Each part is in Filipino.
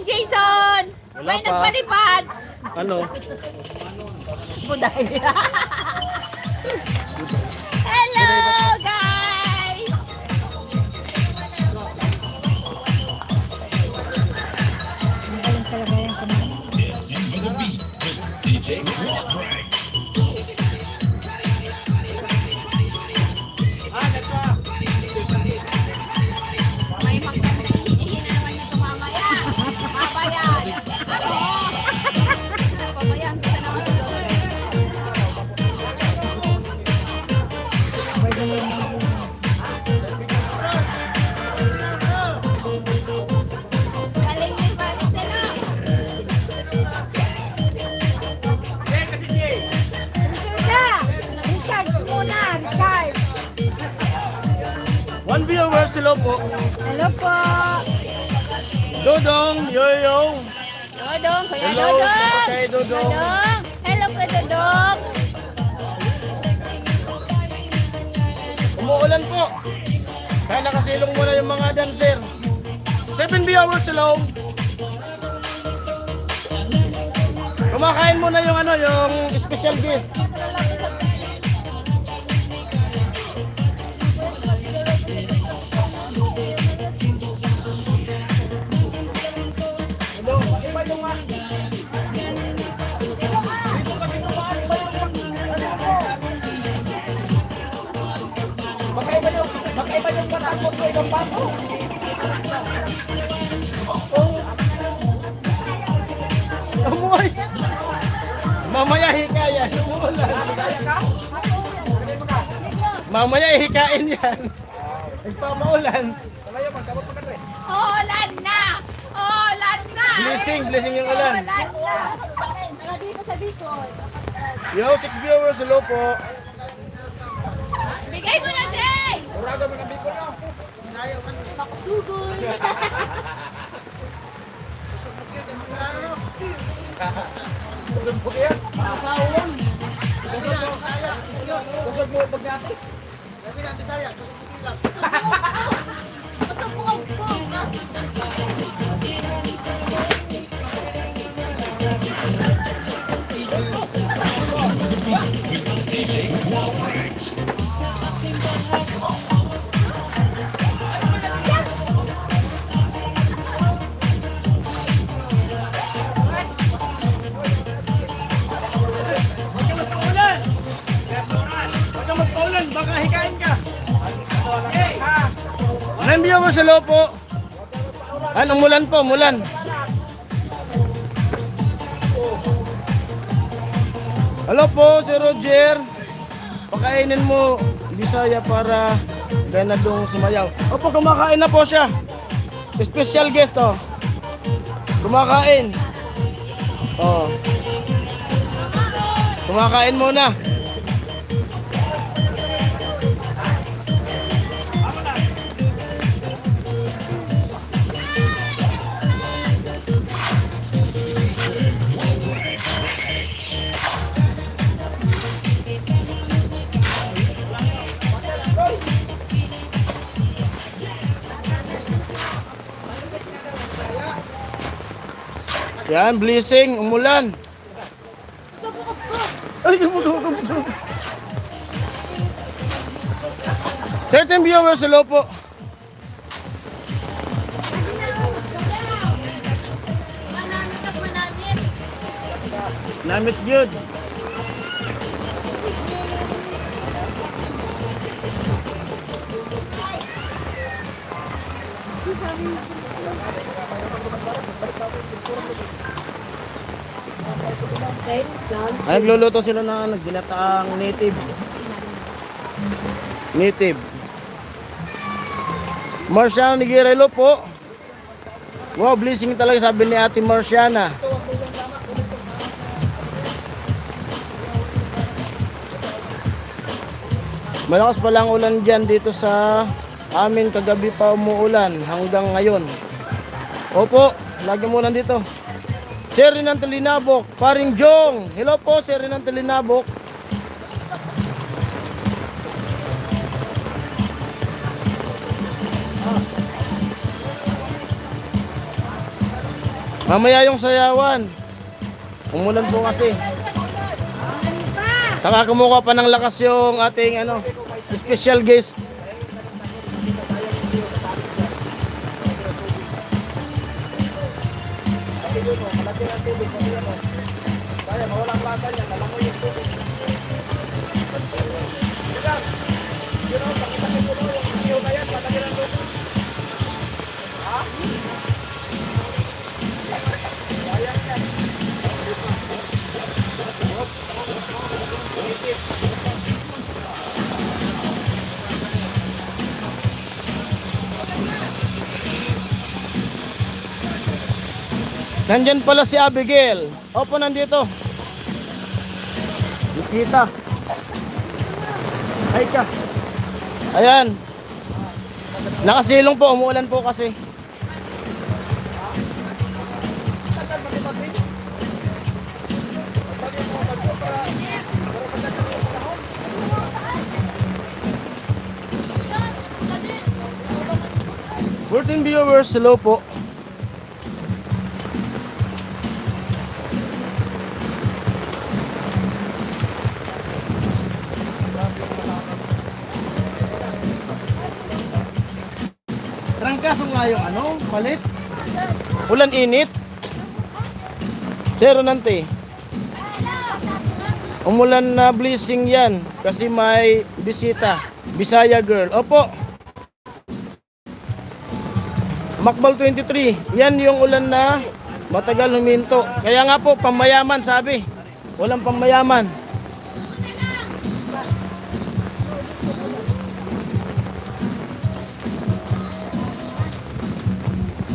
Aling Jason! Wala May pa. nagpalipad! Ano? Buday. Hello, guys! Dancing with the beat with DJ Quadrant. May magkakasihin na naman nito mamaya. Papayan. Ano? Papayan kita naman tuloy. Galing ni Marcelo. One viewer, hello po. Hello po. Dodong, Yoyo. Dodong, Kuya Hello, Dodong. kay Dodong. Dodong. Hello, Kuya Dodong. Umuulan po. Kaya nakasilong muna yung mga dancer. 7 viewers, hello. Kumakain muna yung ano, yung special guest. Umuwi. Mamaya hikayan. Umuulan. Mamaya hikain yan. Nagpamaulan. Holan na! Holan na! Blessing, blessing yung ulan. Holan na! Taga dito sa Bicol. Yo, 6 viewers, hello po. Bigay mo na, Jay! Uraga mo na Bicol na. Makusugol! Kusog mo pagdati. DJ Quadrant. Baka magpaulan, baka hikain ka. Nandiyo mo sa loob po. Anong mulan po, mulan. Hello po, si Roger. Pakainin mo Bisaya para ganadong sumayaw. Opo, kumakain na po siya. Special guest oh. Kumakain. Oh. Kumakain muna. Yan, blessing, umulan. Ay, gumugawa. 13 viewers, hello po. Namit good. Ay, nagluluto sila na ginataang native. Native. Marciana Nigirelo po. Wow, blessing talaga sabi ni Ate Marciana. Malakas pa lang ulan dyan dito sa amin, kagabi pa umuulan hanggang ngayon. Opo, lagi umulan dito. Sir Renan Talinabok, paring Jong. Hello po, Sir Renan Talinabok. Mamaya yung sayawan. Umulan po kasi. Saka kumuha pa ng lakas yung ating ano, special guest. Nandyan pala si Abigail. Opo, nandito. Bisita. Ay ka. Ayan. Nakasilong po, umuulan po kasi. Working viewers, hello po. Trangkaso nga yung ano, palit. Ulan init. Zero nante. Umulan na blessing yan kasi may bisita. Bisaya girl. Opo. Makbal 23. Yan yung ulan na matagal huminto. Kaya nga po, pamayaman sabi. Walang pamayaman.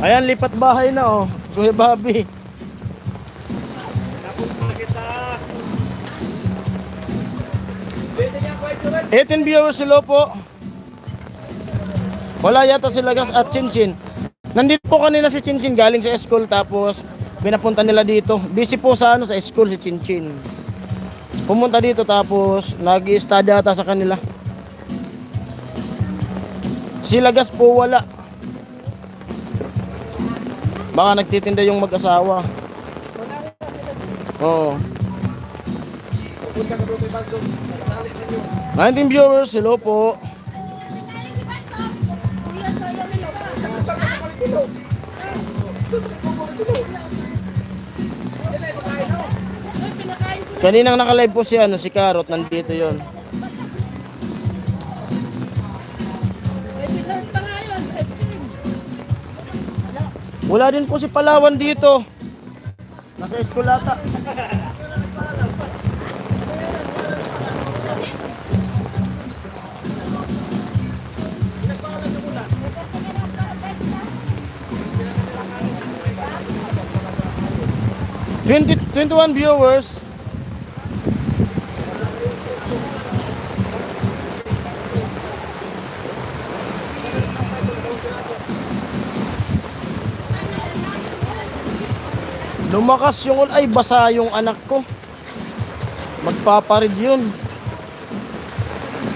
Ayan, lipat bahay na oh. Kuya Bobby. 18 viewers, hello po. Wala yata si Lagas at Chinchin. Nandito po kanina si Chinchin galing sa school tapos pinapunta nila dito. Busy po sa ano sa school si Chinchin. Pumunta dito tapos nag-i-study ata sa kanila. Si Lagas po wala. Baka nagtitinda yung mag-asawa. Oo. 19 viewers, hello po. Kaninang naka-live po si ano, si Carrot, nandito 'yon. Wala din po si Palawan dito. Nasa eskulata. Twenty 21 viewers. Lumakas yung ay basa yung anak ko. Magpaparid yun.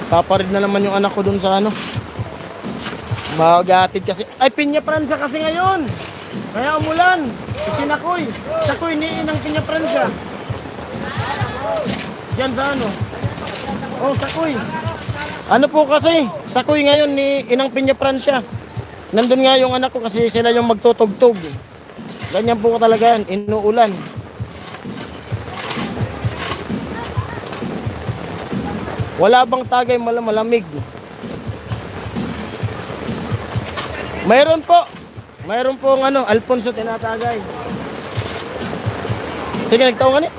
Paparid na naman yung anak ko dun sa ano. Magatid kasi. Ay Pinya Francia kasi ngayon. Kaya umulan. Si Nakoy. Sakoy ni Inang Pinya Francia. Diyan sa ano. Oh Sakoy. Ano po kasi. Sakoy ngayon ni Inang Pinya Francia. Nandun nga yung anak ko kasi sila yung magtutugtog. Ganyan po talaga yan, inuulan. Wala bang tagay malamig? Mayroon po. Mayroon po ng ano, Alfonso tinatagay. Sige, nagtaong nga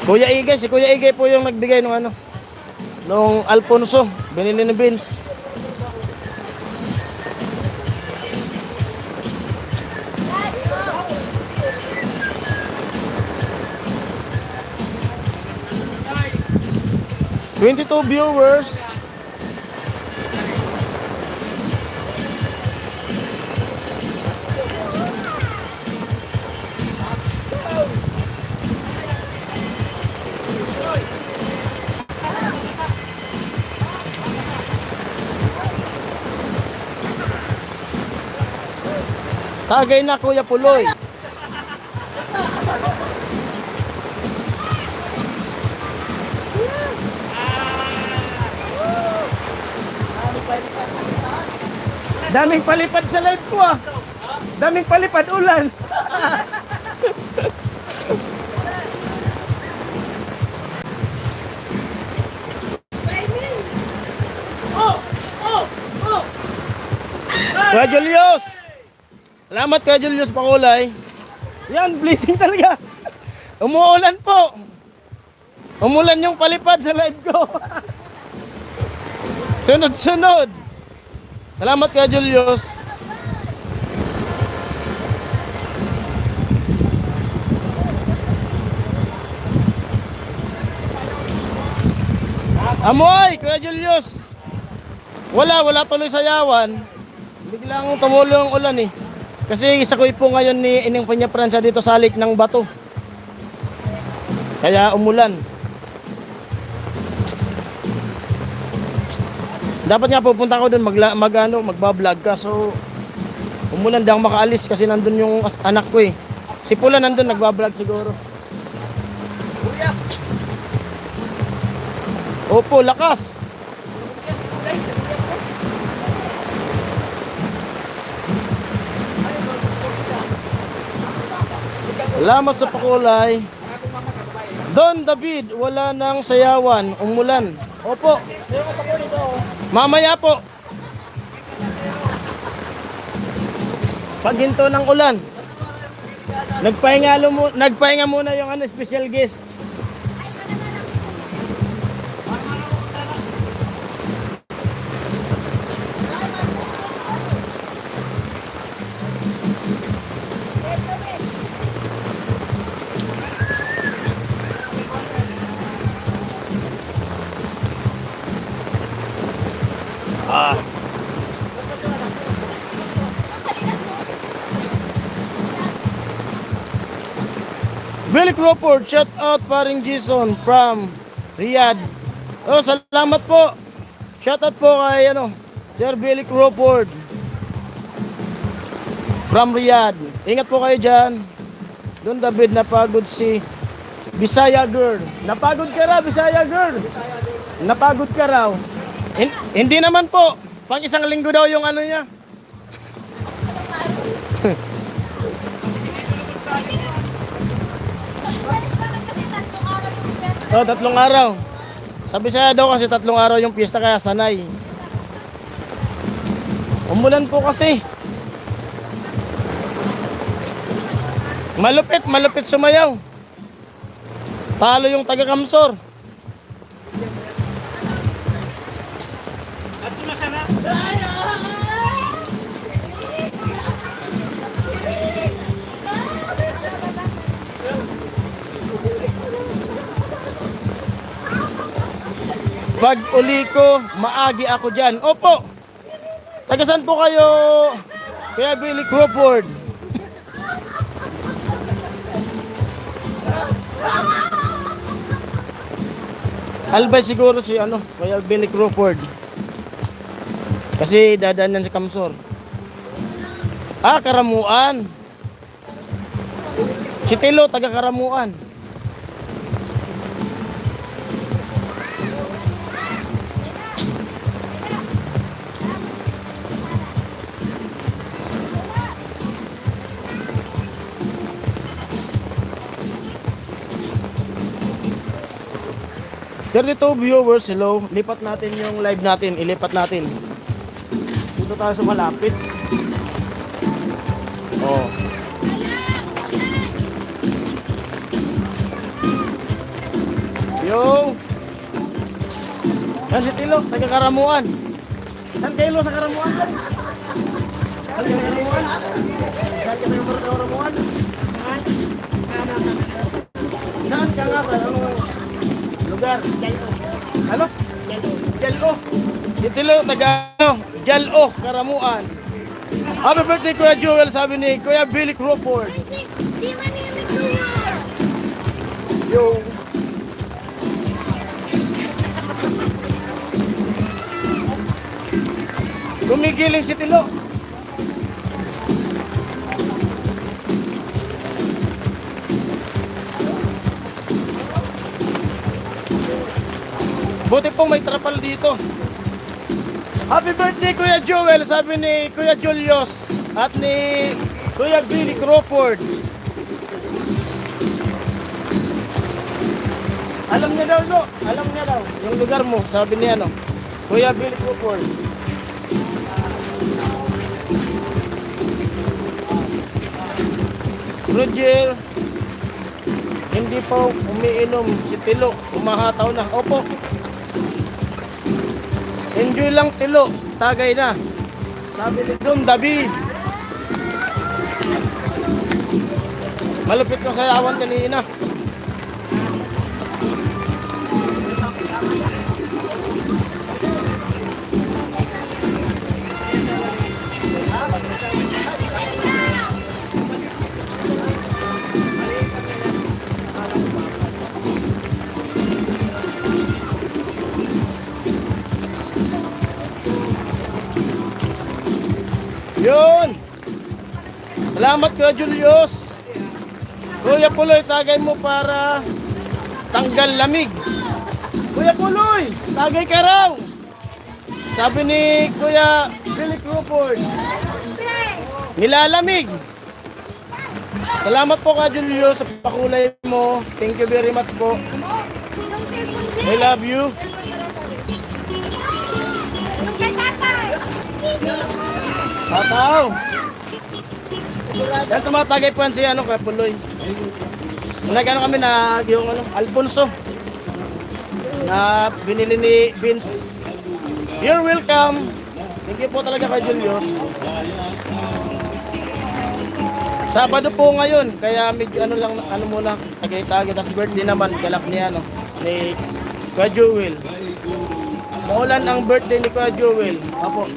Kuya Igay, si Kuya Igay po yung nagbigay ng ano, nung Alfonso, binili ni Vince. $22 viewers. Tagay na Kuya Puloy. Daming palipad sa live ko ah. Daming palipad ulan. Kuya Julius. Salamat Kuya Julius Pakulay. Yan, blessing talaga. Umuulan po. Umulan yung palipad sa live ko. Sunod-sunod. Salamat Kuya Julius. Amoy, Kuya Julius. Wala tuloy sayawan. Biglang tumulo ang ulan eh. Kasi isa ko po ngayon ni Ining Peña-Francia dito sa Lake ng Bato. Kaya umulan. Dapat nga pupunta ko doon magba-vlog ka. So umulan daw makaalis kasi nandun yung anak ko eh. Si Pula nandun nagba-vlog siguro. Opo, lakas. Salamat sa pakulay. Don David, wala nang sayawan, umulan. Opo. Mamaya po. Paghinto ng ulan. Nagpahinga muna yung special guest. Billy Crawford, shout out paring Jason from Riyadh. Oh, salamat po. Shout out po kay Sir Billy Crawford from Riyadh. Ingat po kayo dyan. Don David, napagod si Bisaya girl. Napagod ka raw, Bisaya girl. Napagod ka raw. Hindi naman po. Pang isang linggo daw yung niya. Oh, 3 araw. Sabi siya daw kasi 3 araw yung piyesta kaya sanay. Umulan po kasi. Malupit sumayaw. Talo yung taga Kamsor. Pag uli ko, maagi ako dyan. Opo! Tagasan po kayo, Kuya Billy Crawford. Albay siguro si Kuya Billy Crawford. Kasi dadaan yan sa Kamsor. Karamuan. Si Tilo, taga Karamuan. Dito viewers, hello. Lipat natin yung live natin. Ilipat natin. Dito tayo sa malapit. Oh. Yo. Yan si Tilo, taga Karamuan. San Tilo sa Karamuan? San Karamuan? San Karamuan? Saan ka nga ba? Lugar? Ano? Jalo. Si Tilo, taga Jalo, Karamuan. Happy birthday Kuya Joel, sabi ni Kuya Billy Crawford. Yo. Gumigiling si Tilo. Buti pong may trapal dito. Happy birthday Kuya Joel, sabi ni Kuya Julius at ni Kuya Billy Crawford. Alam niya daw, Lo. Alam niya daw. Yung lugar mo, sabi niya, no. Kuya Billy Crawford. Roger, hindi pa umiinom si Tilo. Umahataw na. Opo. Enjoy lang Tilo. Tagay na. Sabi ni Dom David. Malupit ng sayawan kanina. Yun. Salamat Kuya Julius. Kuya Puloy, tagay mo para tanggal lamig. Kuya Puloy, tagay ka raw. Sabi ni Kuya Billy Crawford, nilalamig. Salamat po Kuya Julius sa pakulay mo. Thank you very much po. I love you. Tataw. Yan tumatagay po yan si Kuya Puloy. Nagano kami na yung Alfonso na binili ni Vince. You're welcome. Thank you po talaga kay Julius. Sabado po ngayon, kaya medyo lang muna, tagay-tagay. Tapos birthday naman, galak niya ni Kuya Joel. Maulan ang birthday ni Kuya Joel. Apo.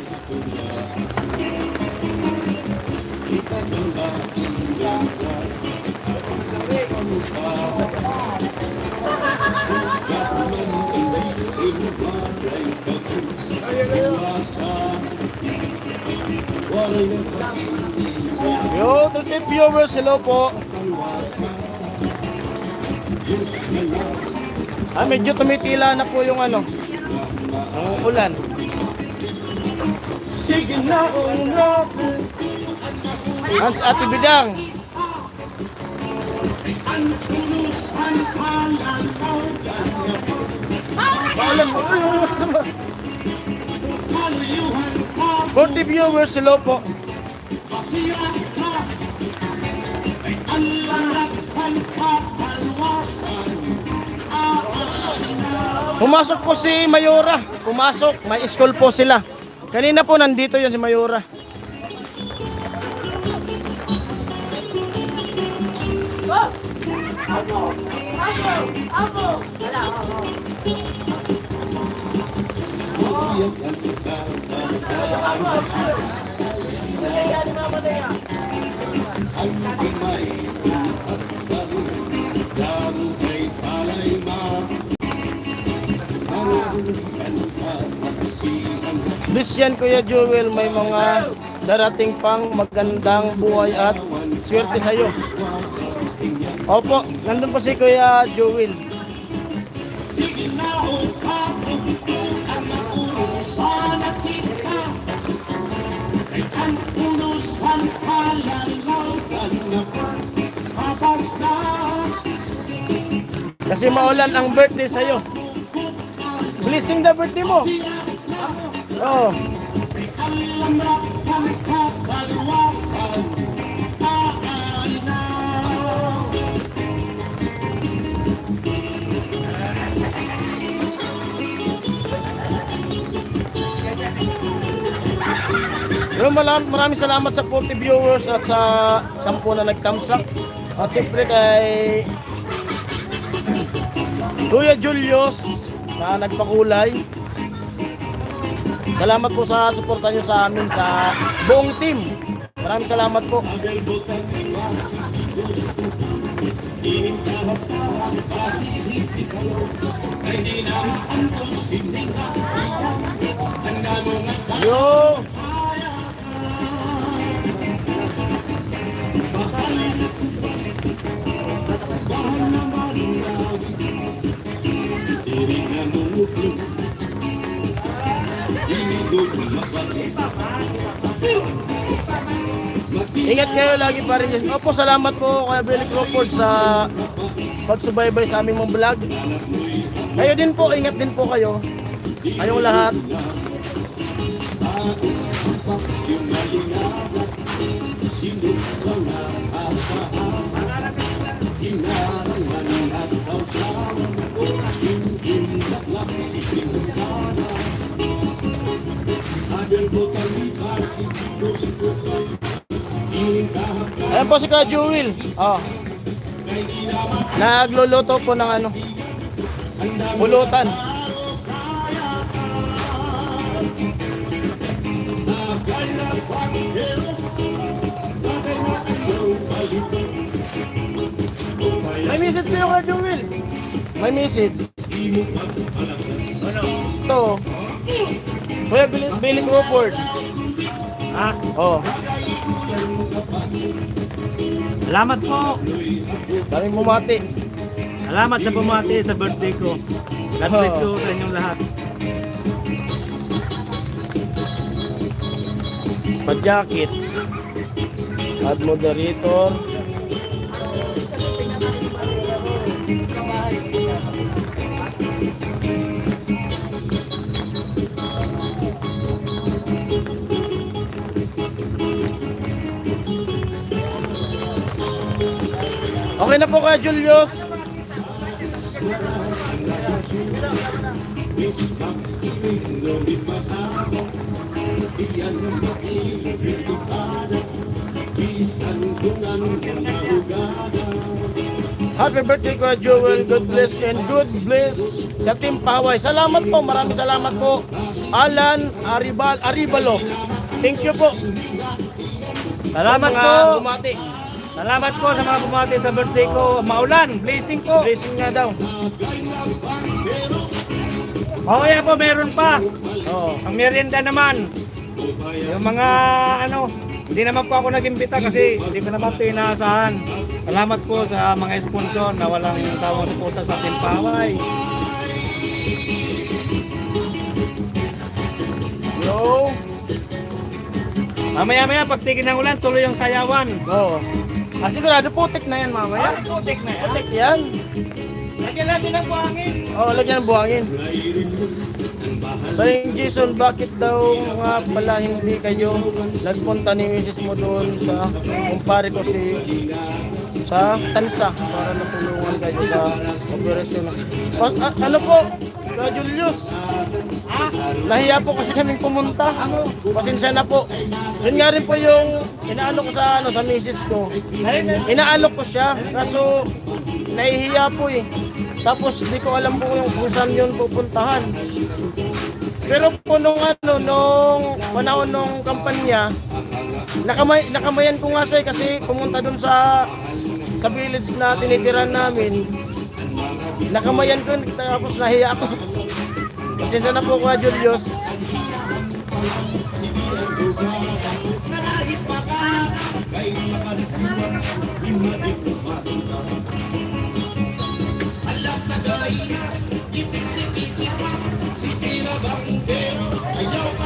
Yo, 30 viewers, hello po. Medyo tumitila na po yung ang ulan. Sige na, Hans Ate Bidang. Alam mo, 40 viewers, hello po. Pumasok po si Mayora. Pumasok, may school po sila. Kanina po nandito yun si Mayora. Bisyan Kuya Joel, may mga darating pang magandang buhay at swerte sa'yo. Opo, nandun po si Kuya Joel. Kasi maulan ang birthday sa'yo. Blessing the birthday mo. Oh. Maraming salamat sa 40 viewers at sa 10 na nagtamsak. At siyempre kay Kuya Julius na nagpakulay. Salamat po sa suporta nyo sa amin sa buong team. Maraming salamat po. Yo! Thank you. Ingat kayo lagi pa rin. Opo, salamat po kay Billy Crawford sa pagsubaybay sa aming mga vlog. Kayo din po, ingat din po kayo. Kayong lahat. Ayan po si Ka Jewel. Oh. Nagluluto po ng ano, pulutan. May message sa'yo, Ka Jewel. May message. Ito. Kuya Billy Crawford. Ah, Oh. salamat po. Daming bumati. Salamat sa bumati sa birthday ko. God bless po sa inyong lahat. Pa-jacket. At moderator. Okay na po kaya Julius. Happy birthday Kuya Joel. God bless and good bless sa Team Paway. Salamat po. Maraming salamat po. Alan Aribalo. Thank you po. Salamat Mga po. bumati. Salamat po sa mga bumati sa birthday ko. Maulan, blessing po. Blessing nga daw. Okay po, meron pa. Oo. Ang merienda naman. Yung mga ano, hindi naman po ako nag-imbita kasi hindi ko naman ito inaasahan. Salamat po sa mga sponsor na walang tawang suporta sa ating paway. Yo. Mamaya-maya, pag tigil ng ulan, tuloy yung sayawan. Oo. Ah, sigurado putik na yan mamaya. Putik na yan. Putik yan. Lagyan natin ng buhangin. Oo, lagyan ng buhangin. Saling Jason, bakit daw nga pala hindi kayo nagpunta ni Mrs. mo doon sa kumpare ko sa Tansa para natulungan kayo sa operasyon? Ano po? Ka Julius? Nahiya po kasi kaming pumunta. Pasensya na po. Yun nga rin po yung inaalok ko sa misis ko. Inaalok ko siya kaso nahihiya po eh. Tapos di ko alam po kung saan yun pupuntahan. Pero po nung panahon nung kampanya, nakamayan ko nga siya kasi pumunta dun sa village na tinitiran namin. Nakamayan ko, tapos nahiya ako. Pasensya na po Kuya Julius.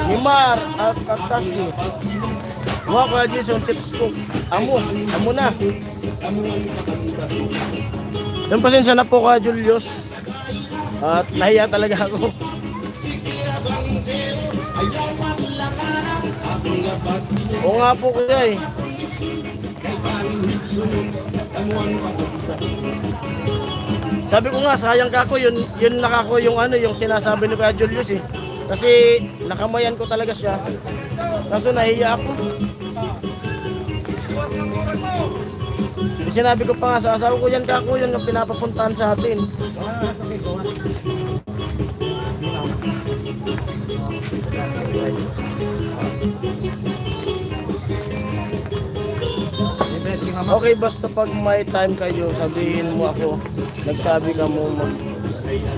Nimar at Kasi. Mga Kuya Jason, chips cook. Amo na. Yung pasensya na po Kuya Julius. At nahiya talaga ako. Oo nga po kuya eh. Sabi ko nga, sayang ka ako, yun nakako yung yung sinasabi ni Kuya Julius eh. Kasi nakamayan ko talaga siya. Kaso nahiya ako. Sinabi ko pa nga sa asawa ko, yan kako, yun ang pinapapuntahan sa atin. Okay, basta pag may time kayo, sabihin mo ako, nagsabi ka mo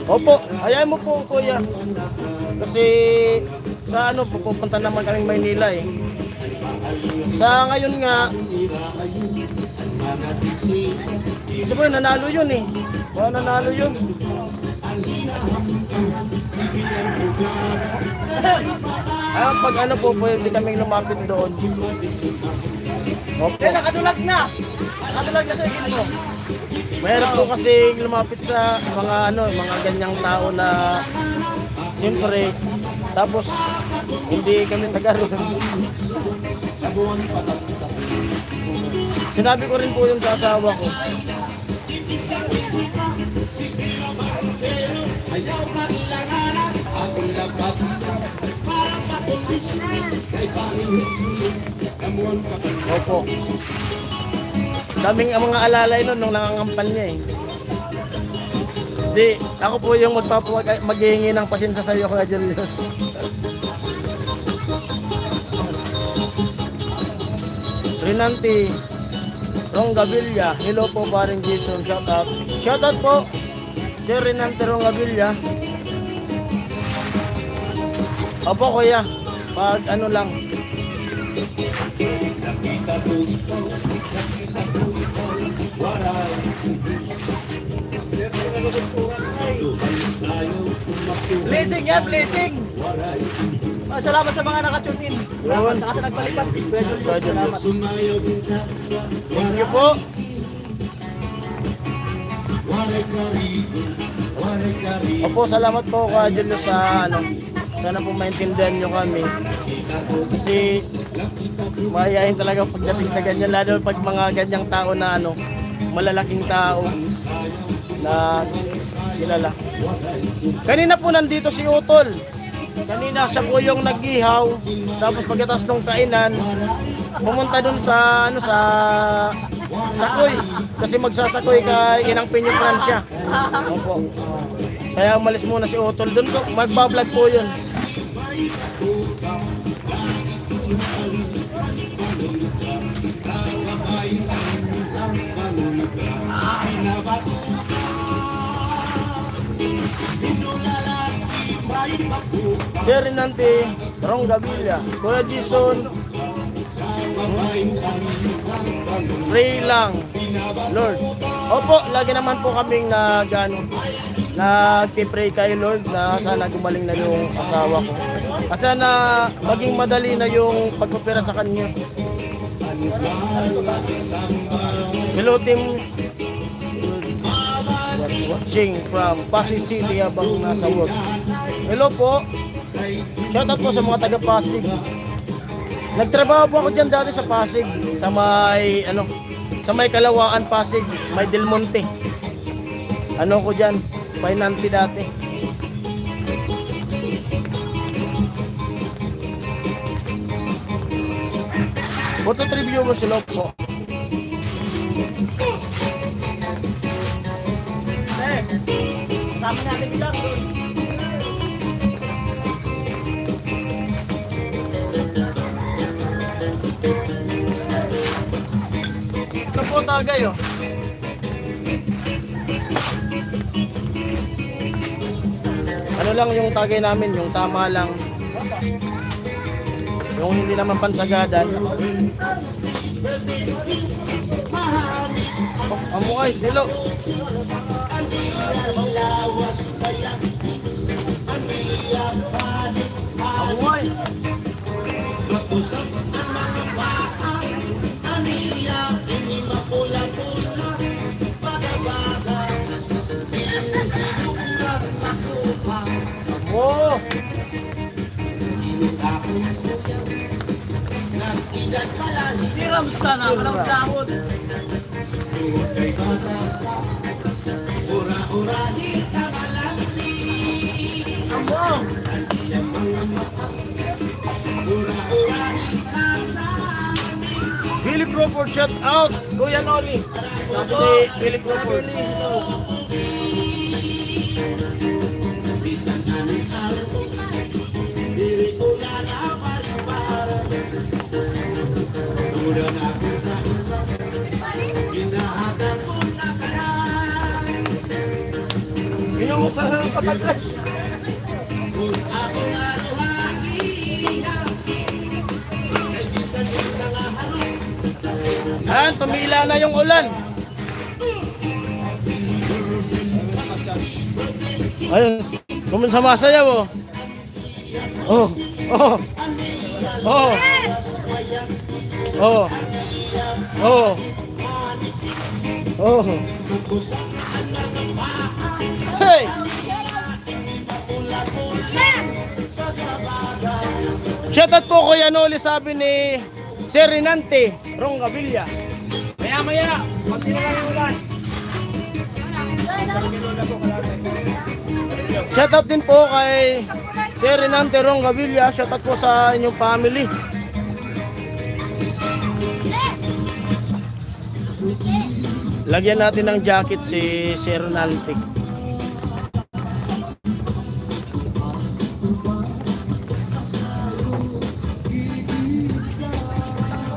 Opo, ayaw mo po kuya. Kasi sa pupunta naman kaming Maynila eh. Sa ngayon nga, sabi nanalo yun eh. Nanalo yun. Pag ano po, pwede kaming lumapit doon. Opo. Nakadulag na! Nakadulag na sa ikin mo. Mayroon po kasi lumapit sa mga ano, mga ganyang tao na siyempre, tapos hindi kami taga roon. Sinabi ko rin po yung sa asawa ko. Opo. Daming ang mga alalay nun nung nangangampan niya eh. Di, ako po yung maghihingi ng pasensya sa iyo, Kuya Julius. Rinanti, Rongabilia, hello po paring Jason, shout out. Shout out po, Sir Rinanti Rongabilia. Opo kuya, pag ano lang. Blessing yan, blessing! Salamat sa mga nakatune in. Yun. Saka sa nagpalipat. Kuya Salamat. Julius. Thank you po. Opo, salamat po Kuya Julius sa ano. Sana po maintindihan nyo kami. Kasi mayayain talaga pagdating sa ganyan. Lalo pag mga ganyang tao na ano, malalaking tao na kilala. Kanina po nandito si Utol. Kanina siya po yung nag-ihaw. Tapos pagkatapos ng kainan, pumunta dun sa ano sa Sakoy. Kasi magsasakoy kay Inang Pinyo Francia. Opo. Kaya umalis muna si Utol dun. Magbablog po yun. Sir Rinanti, Rongabilia, Kuya Jason, pray lang, Lord. Opo, lagi naman po kaming nagtipray kay Lord na sana gumaling na yung asawa ko. At sana maging madali na yung pagpapira sa kanya. Hello team, watching from Pasig City habang nasa work. Hello po. Shoutout po sa mga taga Pasig. Nagtrabaho po ako diyan dati sa Pasig, sa may Kalawaan Pasig, may Del Monte. Ano ko diyan, Painanti dati. Photo review mo sila po. Tama natin bilang doon. Ito po tagay oh. Ano lang yung tagay namin, yung tama lang. Yung hindi naman pansagadan. Oh, amukay, hello. Amukay. Oh. Siram sana, walang dahon. Ambong! Billy Crawford, shout out. Kuya Noli. Si Billy Crawford. Inumusan na ng patagas. Ayan, tumila na yung ulan. Ayun, kumun sa masayaw oh. Oh, oh. Oh. Oh. Oh. Oh. Hey! Shoutout po ko yan ulit sabi ni Sir Renante Rongavilla. Maya, konti na lang yung ulan. Shoutout din po kay Sir Renante Rongavilla. Shoutout po sa inyong family. Lagyan natin ng jacket si Sir Renante.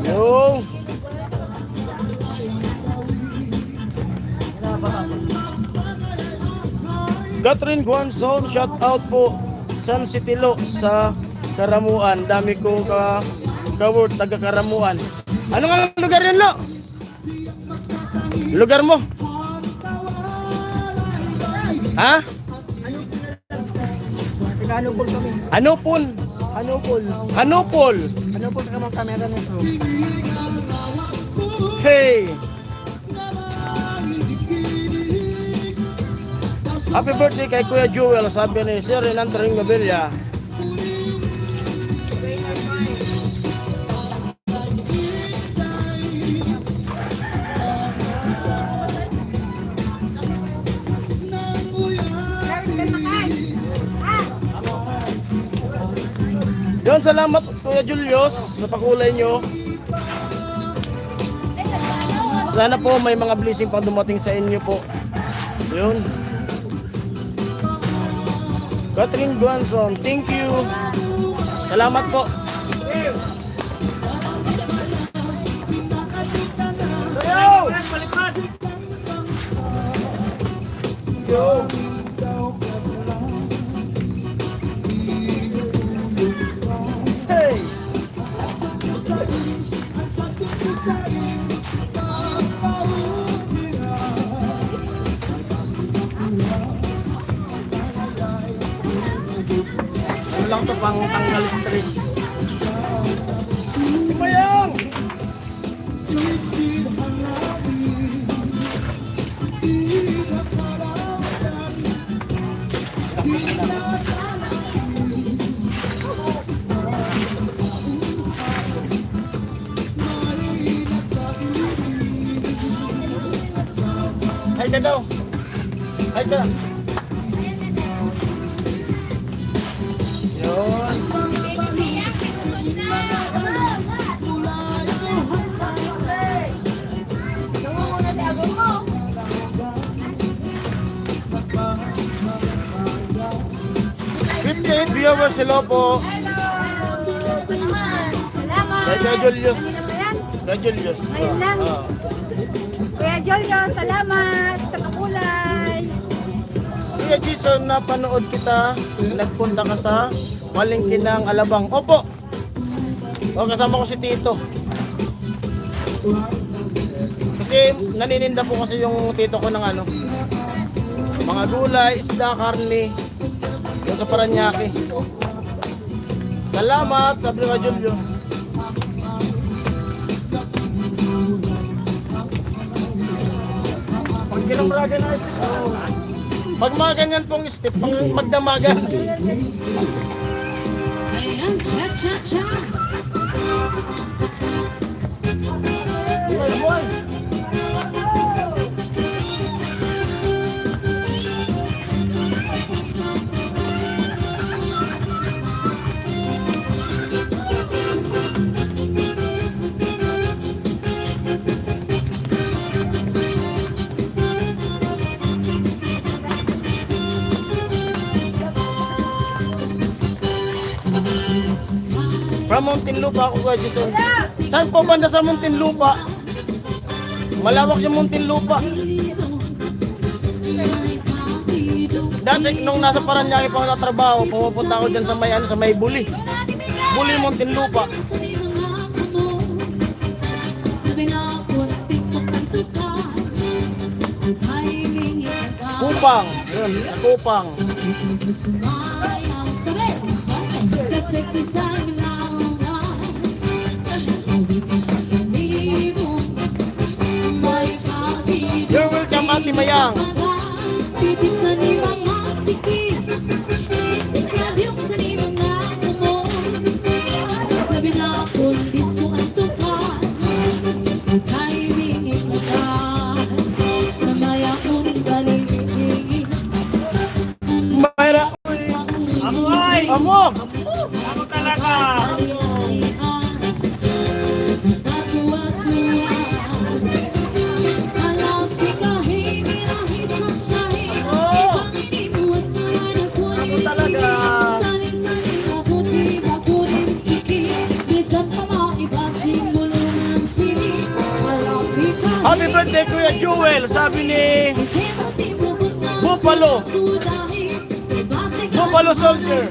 Yo! Catherine Guanzon, shout out po San Sitilo sa Karamuan. Dami kong ka-word taga Karamuan. Ano nga lugar yan, Lo? Lugar mo? Ha? Taga-Anupol kami. Anupol? Anupol. Anupol? Anupol sa kamang kamera nito. Hey! Happy birthday kay Kuya Jewel, sabi ni Sir Renante Rongavilla. Yon, salamat Kuya Julius sa pakulay nyo. Sana po may mga blessing pang dumating sa inyo po. Yun. Catherine Guanzon, thank you. Salamat po. Yo! Hey! Ano lang to pang tanggal stress. Simayang! Hay ka daw. Hay ka. Yun. Viewers, hello po. Kaya Julius. Kaya Julius. Ngayon lang. Ah. Kuya Jolyo, salamat sa pakulay. Kuya Jason, napanood kita. Nagpunta ka sa Palengke ng Alabang. Opo. O, kasama ko si Tito. Kasi nanininda po kasi yung tito ko ng ano, mga gulay, isda, karne. Yung sa Paranaque. Salamat, sabi ka Julio. Pag kinamragan na isip, pag mga ganyan pong step, pag magdamagan. Ayan, cha-cha-cha. From Muntinlupa ako, Kuya Jason. Saan po banda sa Muntinlupa? Malawak yung Muntinlupa. Dati nung nasa Paranaque pa ako natrabaho, pumupunta ako dyan sa may, sa may Buli. Buli Muntinlupa. Kupang. Yun, Kupang. Mayang. Pitik sa ni mga sikit. Ikabyok sa ni mga kumon. Kabila kundis ko ang tukan. Kaibingin na ka. Namaya kong galing. Mayra. Amoy! Amo. Ano talaga? Happy birthday, Kuya Jewel. Sabi ni Buffalo. Buffalo Soldier.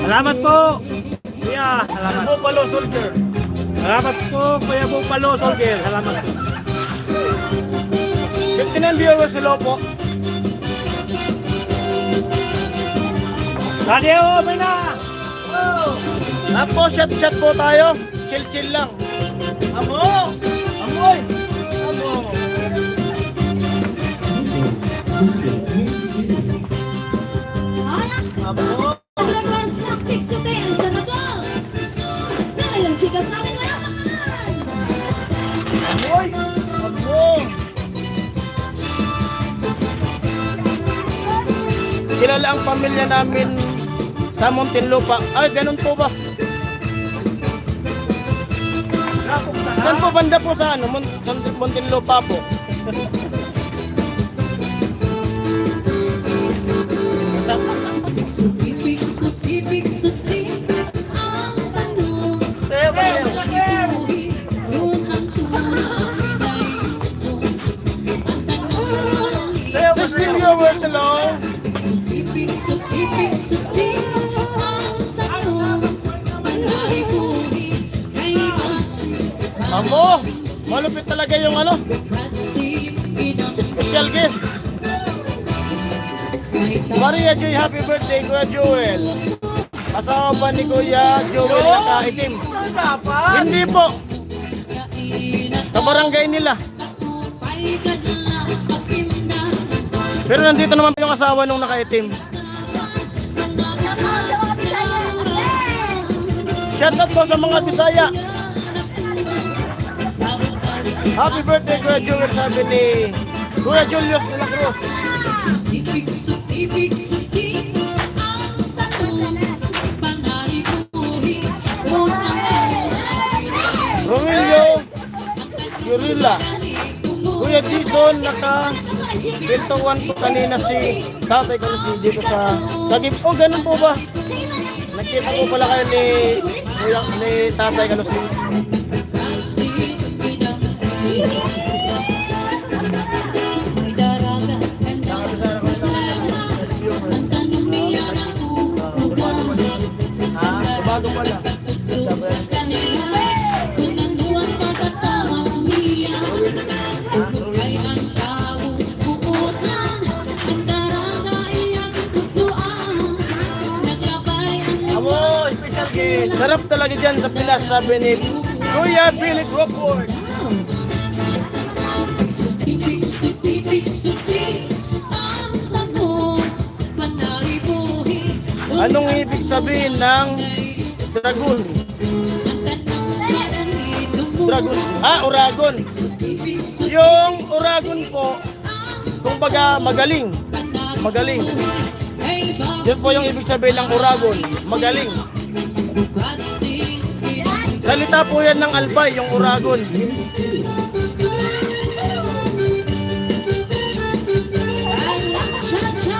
Salamat po! Kuya, salamat. Buffalo Soldier. Salamat po, Kuya Buffalo Soldier. Salamat. 59 viewers, hello po. Radio, may na! Ako, shot po tayo. Chill lang. Amo! Amoy! Amo! Amo! Amoy! Amo! Kilala ang pamilya namin sa Muntinlupa. Ay, ganun po ba? Saan po banda po sa ano? Muntinlupa po. Sutipik, ang tanong. Yun ang tunay na ito. Ang tanong. 16 viewers, hello. Sutipik, ang tanong. Panay buhi, kay basi. Amo! Malupit talaga yung ano? Pansin, inang Special guest. Maria Joy, happy birthday, Kuya Joel. Asawa ba ni Kuya Joel na kaitim? Hindi po. Sa barangay nila. Pero nandito naman yung asawa nung nakaitim. Shout out po sa mga Bisaya. Happy birthday, Kuya Joel, sabi ni Kuya Julius de la Cruz. Sutipik, ang tanong. Panay buhi, yun ang tunay. Romilio Yurila. Kuya Jason, naka-pintuan po kanina si Tatay Kalusi dito sa Tagib. Oh, ganun po ba? Nakita ko pala kayo ni Tatay Kalusi. May daraga, ang tanong niya ng upuan. Bago pala. Sa kanila, kung ang luwang pagkatawang niya. Ay ang tawong puutan, ang daraga iyang tutuan. Naglabay ang Amo, special guest. Sarap talaga dyan sa Pilas, sabi ni Kuya Billy Crawford. Sutipik, ang tanong. Panay buhi, Anong ibig sabihin ng dragon? Dragon. Uragon. Yung uragon po, kumbaga magaling. Magaling. Yun po yung ibig sabihin ng uragon. Magaling. Salita po yan ng Albay, yung uragon. Cha-cha.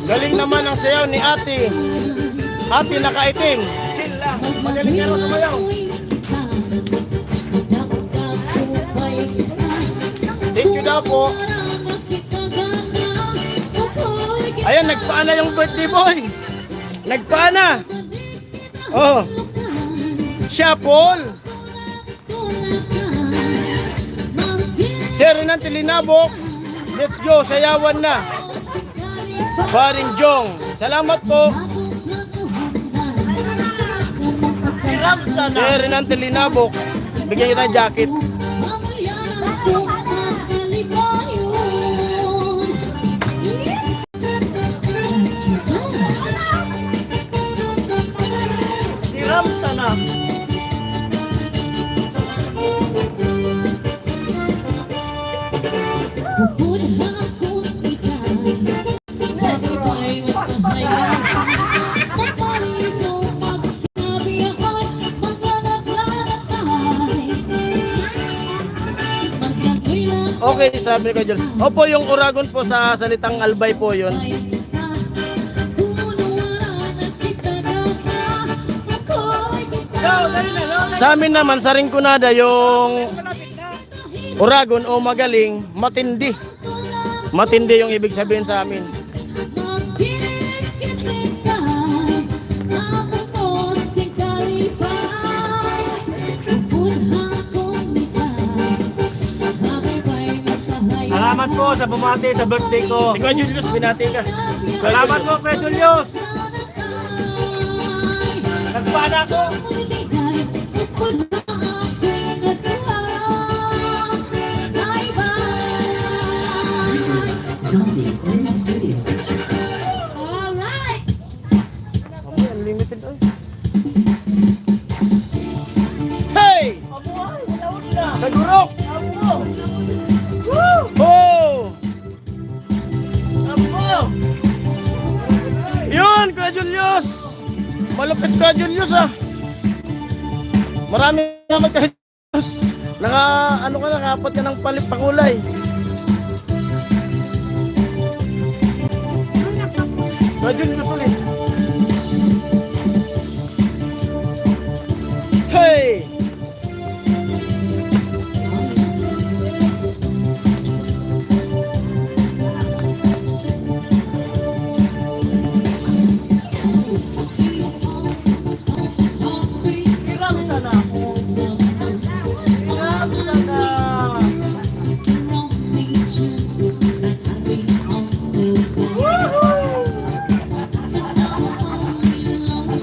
Galing naman ang sayaw ni ate. Ate nakaitim. Chill lang. Magaling ka rin sumayaw. Thank you daw po. Ayan, nagpaana yung birthday boy. Nagpaana. Oh. Siya, Paul. Sir ng Tilinabok, let's go, sayawan na. Paring Jong, salamat po. Sir ng Tilinabok, bigyan kita ng jacket. Hiram sana. Okay, sabi ko dyan. Opo, yung Uragon po sa salitang Albay po yun. Sa amin naman, sa Rinconada, yung Uragon o magaling, matindi. Matindi yung ibig sabihin sa amin. Salamat po sa bumati sa birthday ko. Si Kuya Julius, binati ka. Salamat po, Kuya Julius. Nagpana ko. Unlimited, oy. Hey! Nagurok! Oh! Yun, Kuya Julius! Malupit Kuya Julius ah! Marami naman Kuya Julius! Nakapat ka ng pakulay. Kuya Julius ulit. Hey!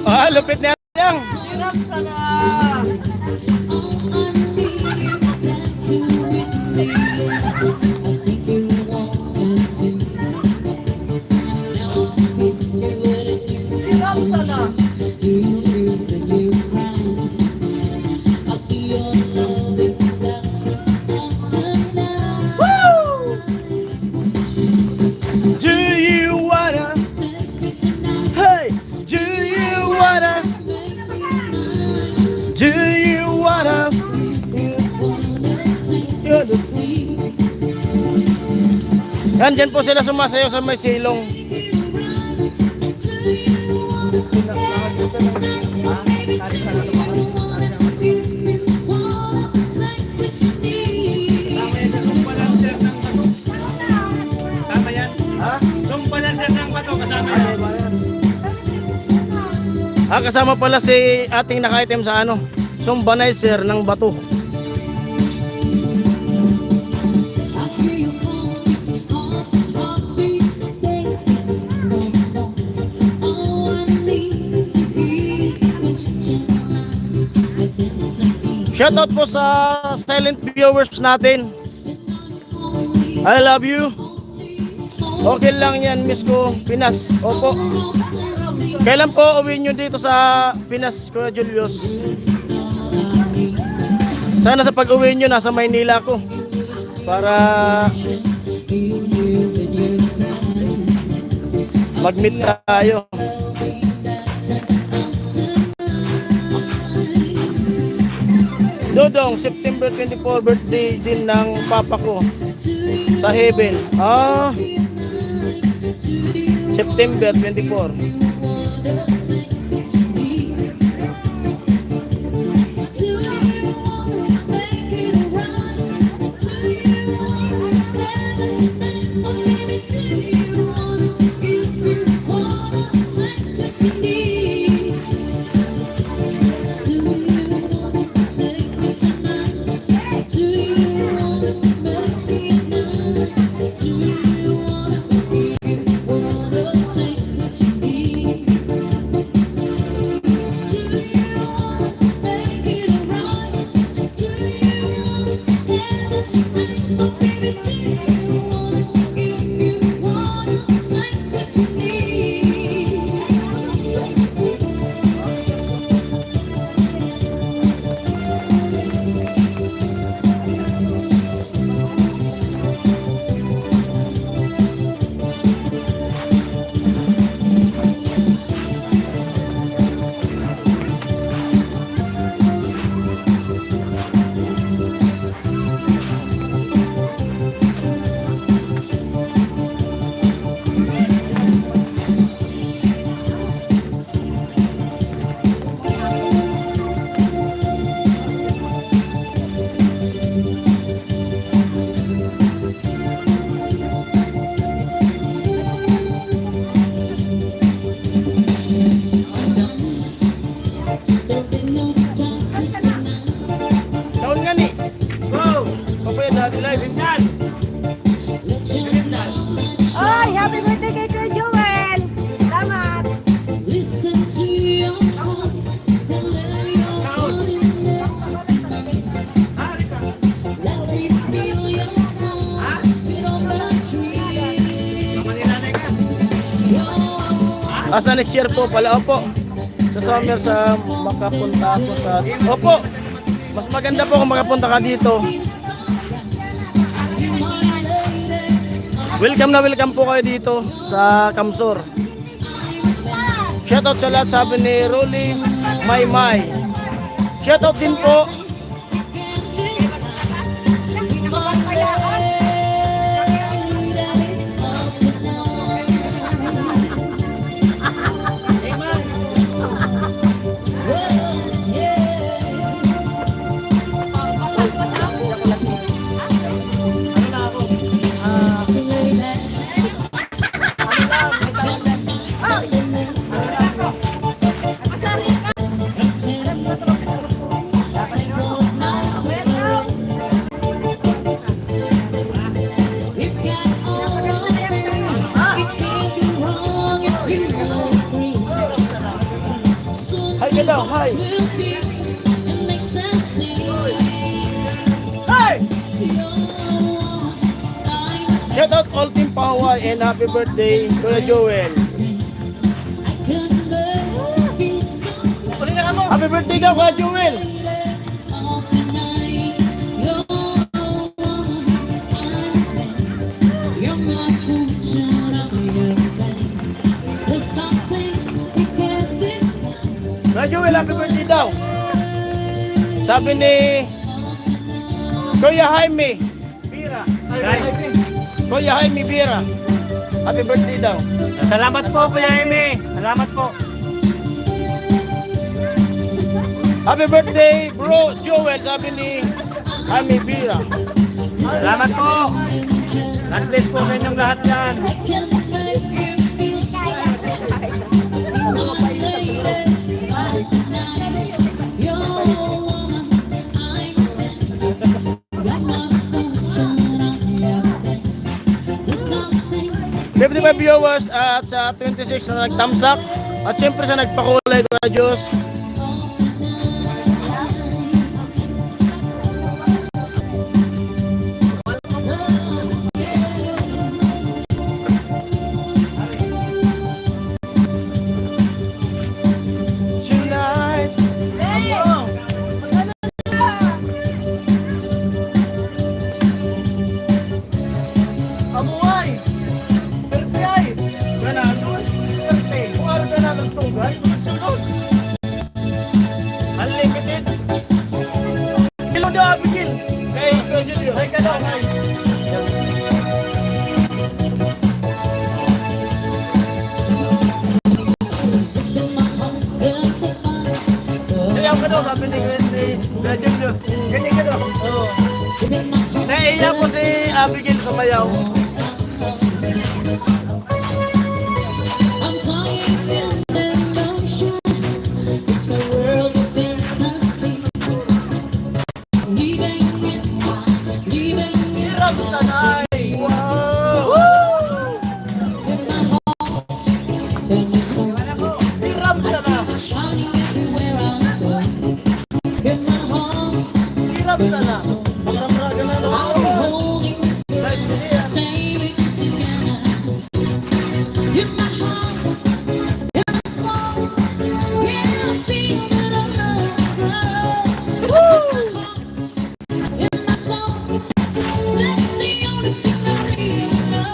Ah, lupit na yan. Do you wanna? Hey, do you wanna? Do you wanna? Yan, dyan po sila sumasayaw sa may silong. Kasama yan? Ha? Sumbalanser ng bato, kasama yan. Ah, kasama pala si ating naka-item sa ano, sumbanizer ng bato. Shoutout po sa silent viewers natin. I love you. Okay lang yan, miss ko, Pinas. Opo. Kailan po uwi nyo dito sa Pinas, Kuya Julius? Sana sa pag-uwi nyo, nasa Maynila ko. Para mag-meet tayo. Dodong, September 24, birthday din ng papa ko sa Heaven. Ah, September 24. Binyan! Ay, happy birthday kay Kuya Joel. Salamat. Listen to your heart and let your body next to mine. Let me feel your soul on the tree. Asa next year po pala, opo. Sa summer sa makapunta ako sa... Opo! Mas maganda po kung makapunta ka dito. Welcome po kayo dito sa Kamsur. Shoutout sa lahat, sabi ni Rolling Maymay. Shoutout din po. Hi ka daw, hi. Hi! Shoutout all team Paway and happy birthday Kuya Joel. Happy birthday daw Kuya Joel. Kuya Joel, happy birthday daw. Sabi ni Kuya Jaime Bira. Kuya Jaime Bira. Happy birthday daw. Salamat po, Kuya Amy. Salamat po. Happy birthday bro Joel, sabi ni Jaime Bira. Salamat po. God bless po kayong lahat yan. Deputy by viewers at sa 26 na nagtamsak at syempre sa nagpakulay ko na Diyos. Tonight, Amuay! Perpiyay! Ganadol! Perpiyay! Kung ano ka nalang tunggay, sunod! Unlimited! Kilo daw abigil! Kay Junior! Ay ka daw! Sayaw ka daw, sabi ni Junior! Ganyan ka daw! Oo! Naiiyak ko si Abigail sa mayaw. I'm tired in emotion. It's my world of fantasy. Leaving it, leaving it. Ramsanay! Wow! In my heart, in my soul. Si Ramsanay! Shining everywhere I go. In my heart, Si Ramsanay! Ramsanay na I'm naman! holding, Guys, hindi yan. staying together. In my heart, in my soul. Yeah, I feel that I love. In my soul, that's the only thing I really know.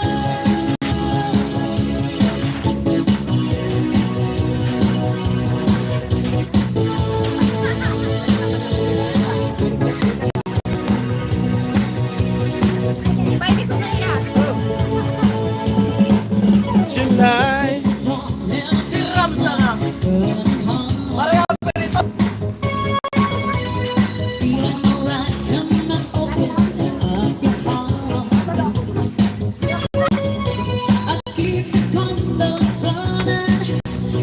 Pwede ko na yan. Tonight! Si Ramsanay! Parang Feeling alright, come on, open up your heart. I keep the condos running,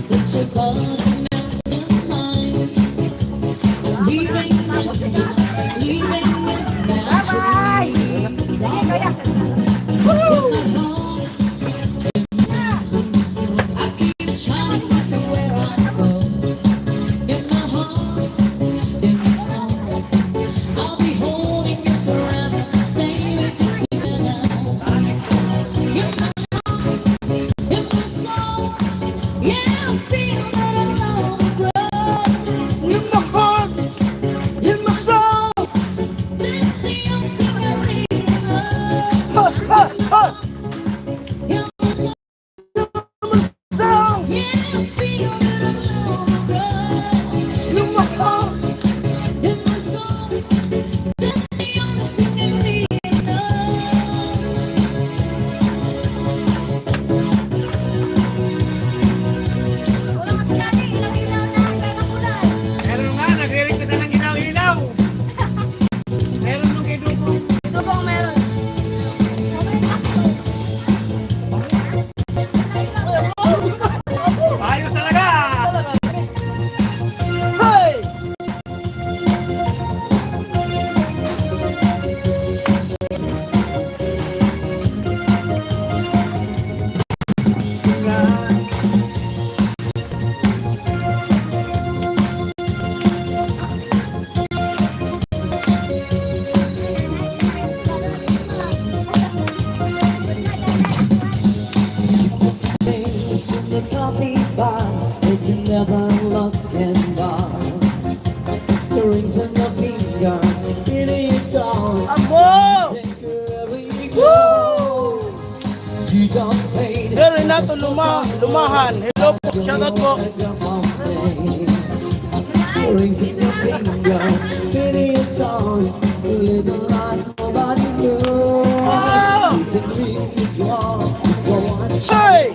let your body melt in mine. Leaving it naturally. rings on your fingers, spinning your toes. Amo! Wherever you go, you don't fade. Sir Renato Lumahan. Hello po. Shoutout po. Rings in your fingers, spinning your toes, living like nobody knows. You can leave if you want, if you want to Hey!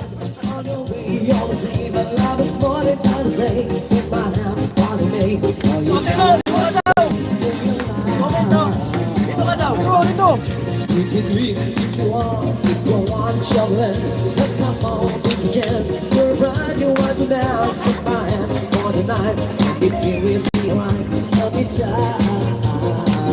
on your way. You always say that love is more than I say. Take my hand, follow me. Oh, you know Dito ka daw. Dito. you can leave if you want children. But come on, take a chance. You're right, you want to dance. Take my hand for the night. If you will be right, I'll be tired.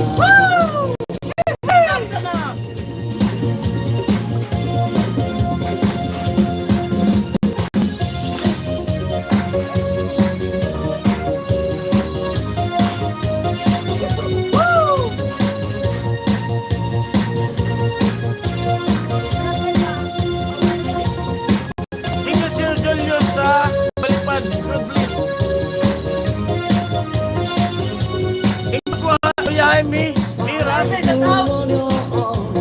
Thank you, Sir Julius sa Balipad. God bless. Thank you po, Kuya Jaime. Rami, shoutout. On your own,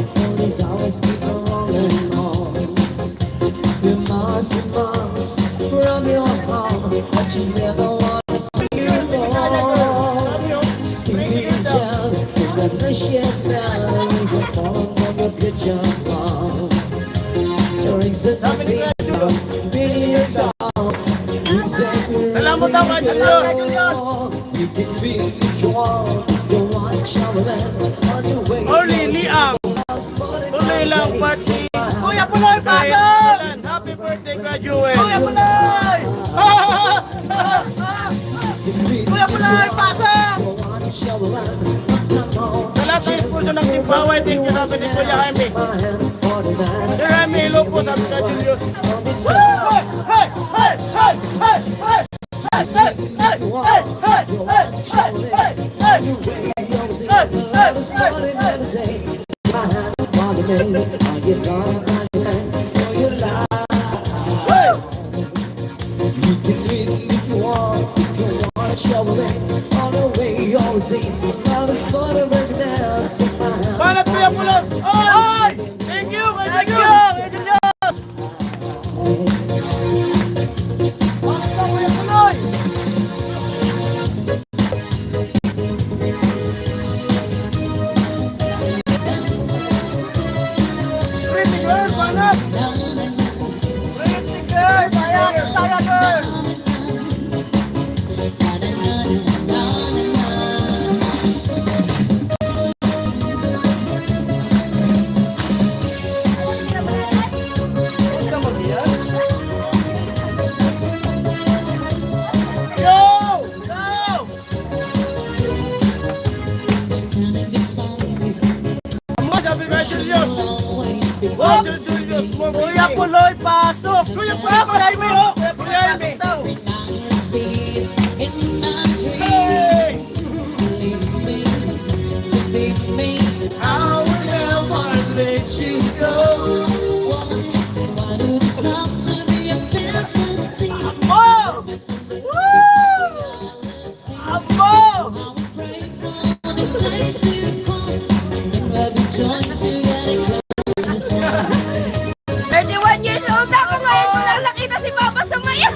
always keep on rolling on. You must from your heart, but you never want to feel. Still down in the nation now, is a falling from your picture. Rings at the fingers, billions of Salamat daw kay Julius. you can be if you want Charlemagne on your way. Orly Liang. Tuloy lang party. Kuya Puloy, pasok! Happy birthday, Kuya Kuya Puloy! Kuya Puloy, pasok! Sa lahat ng puso ng Timbaway, thank you namin din Kuya Jaime. Sir Jaime, hello po sa Kuya Julius. Hey! Hey! Hey! Hey! Hey! Hey! Hey! Hey! Hey! Hey! Hey! Hey! Banat Kuya Pulos! Oy! Thank you! Thank you! Thank you! Banat daw Kuya Puloy! Pretty girl, banat! Pretty girl, saya girl! Huwag ka mag-iyan. Go! Go! Amo, sabi kay Julius. Oh, Sir Julius, Kuya Puloy, pasok! Kuya Puloy, pasok! Kuya Jaime! Hey! Amo! Amo! 31 years old ako ngayon ko lang nakita si Papa sumayaw.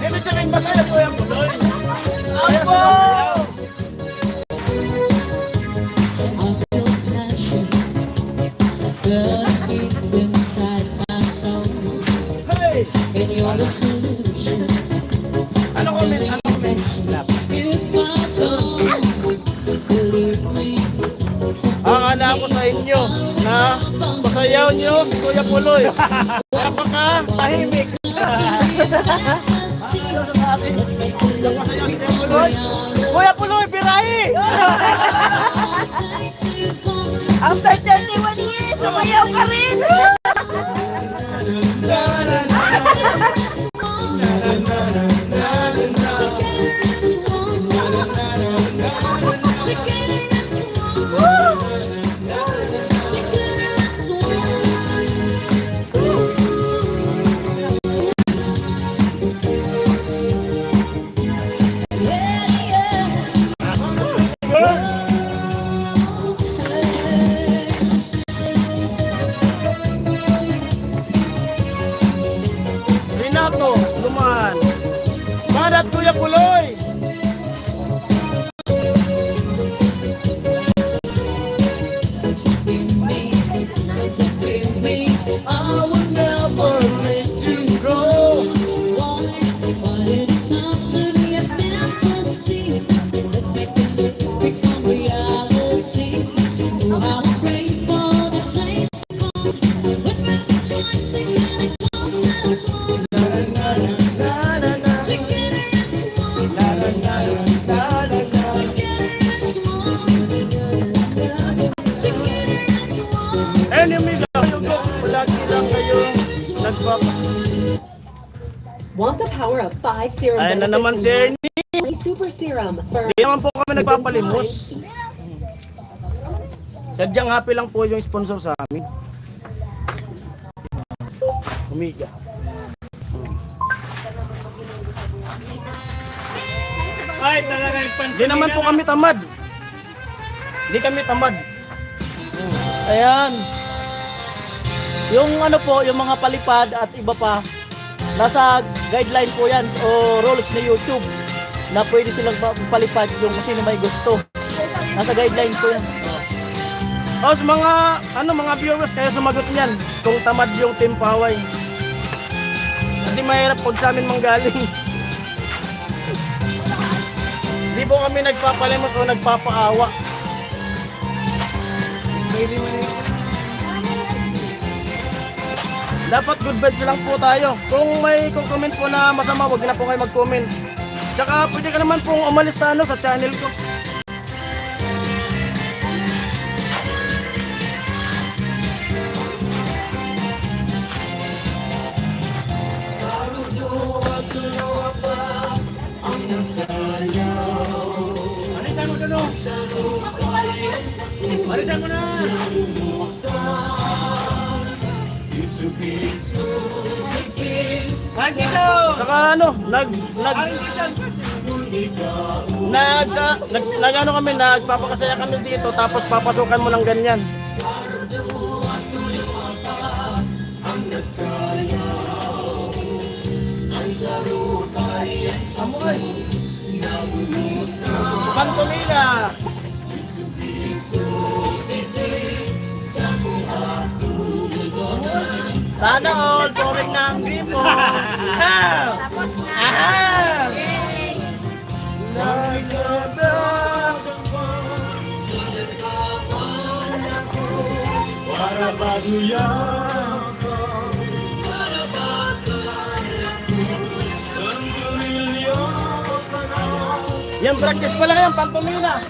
Ibig sabihin ba sa'yo, Kuya Puloy? Amo! Hey! You're the solution. Ano comment? Ano comment? If I fall, believe me. Ang ana ko sa inyo na pasayaw nyo si Kuya Puloy. Napaka tahimik. Kuya Puloy, birahi! After 31 years, sumayaw ka rin. Kuya Puloy. I would never let you go. Why did it have to be a fantasy? Let's make it become reality. Oh, how I pray for the days to come when we'll be joined together, close as one. Together as one. Together as one. Enemy lang po. Palagi lang kayo nagpapa. Want the power of 5 serum Ayan na naman benefits si in Ernie. one super serum for Hindi naman po kami nagpapalimos. Sadyang happy lang po yung sponsor sa amin. Omega. Ay, talaga yung pansin. Hindi naman po kami tamad. Hindi kami tamad. Ayan. Yung ano po, yung mga palipad at iba pa, nasa guideline po yan o rules ni YouTube na pwede silang palipad yung kung sino may gusto. Nasa guideline po yan. O sa mga viewers kayo sumagot niyan kung tamad yung Team Paway. Kasi mahirap pag sa amin manggaling. Hindi po kami nagpapalimos o nagpapaawa. Dapat good vibes lang po tayo. Kung may comment po na masama, wag na po kayo mag-comment. Tsaka pwede ka naman pong umalis sa sa channel ko. Balikan mo na. Saka ano, nagpapakasaya kami dito tapos papasukan mo ng ganyan. Pantomila. Sana all, boring na ang gripo. Tapos na. Yay! Para bago yan. Yan, practice pala yan, pantomila.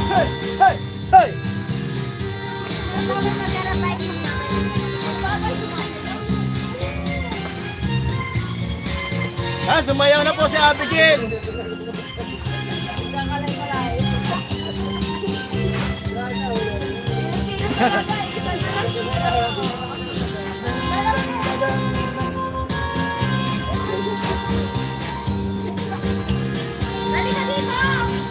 Hey, hey, hey! Sumayaw na po si Abigail. Halika dito!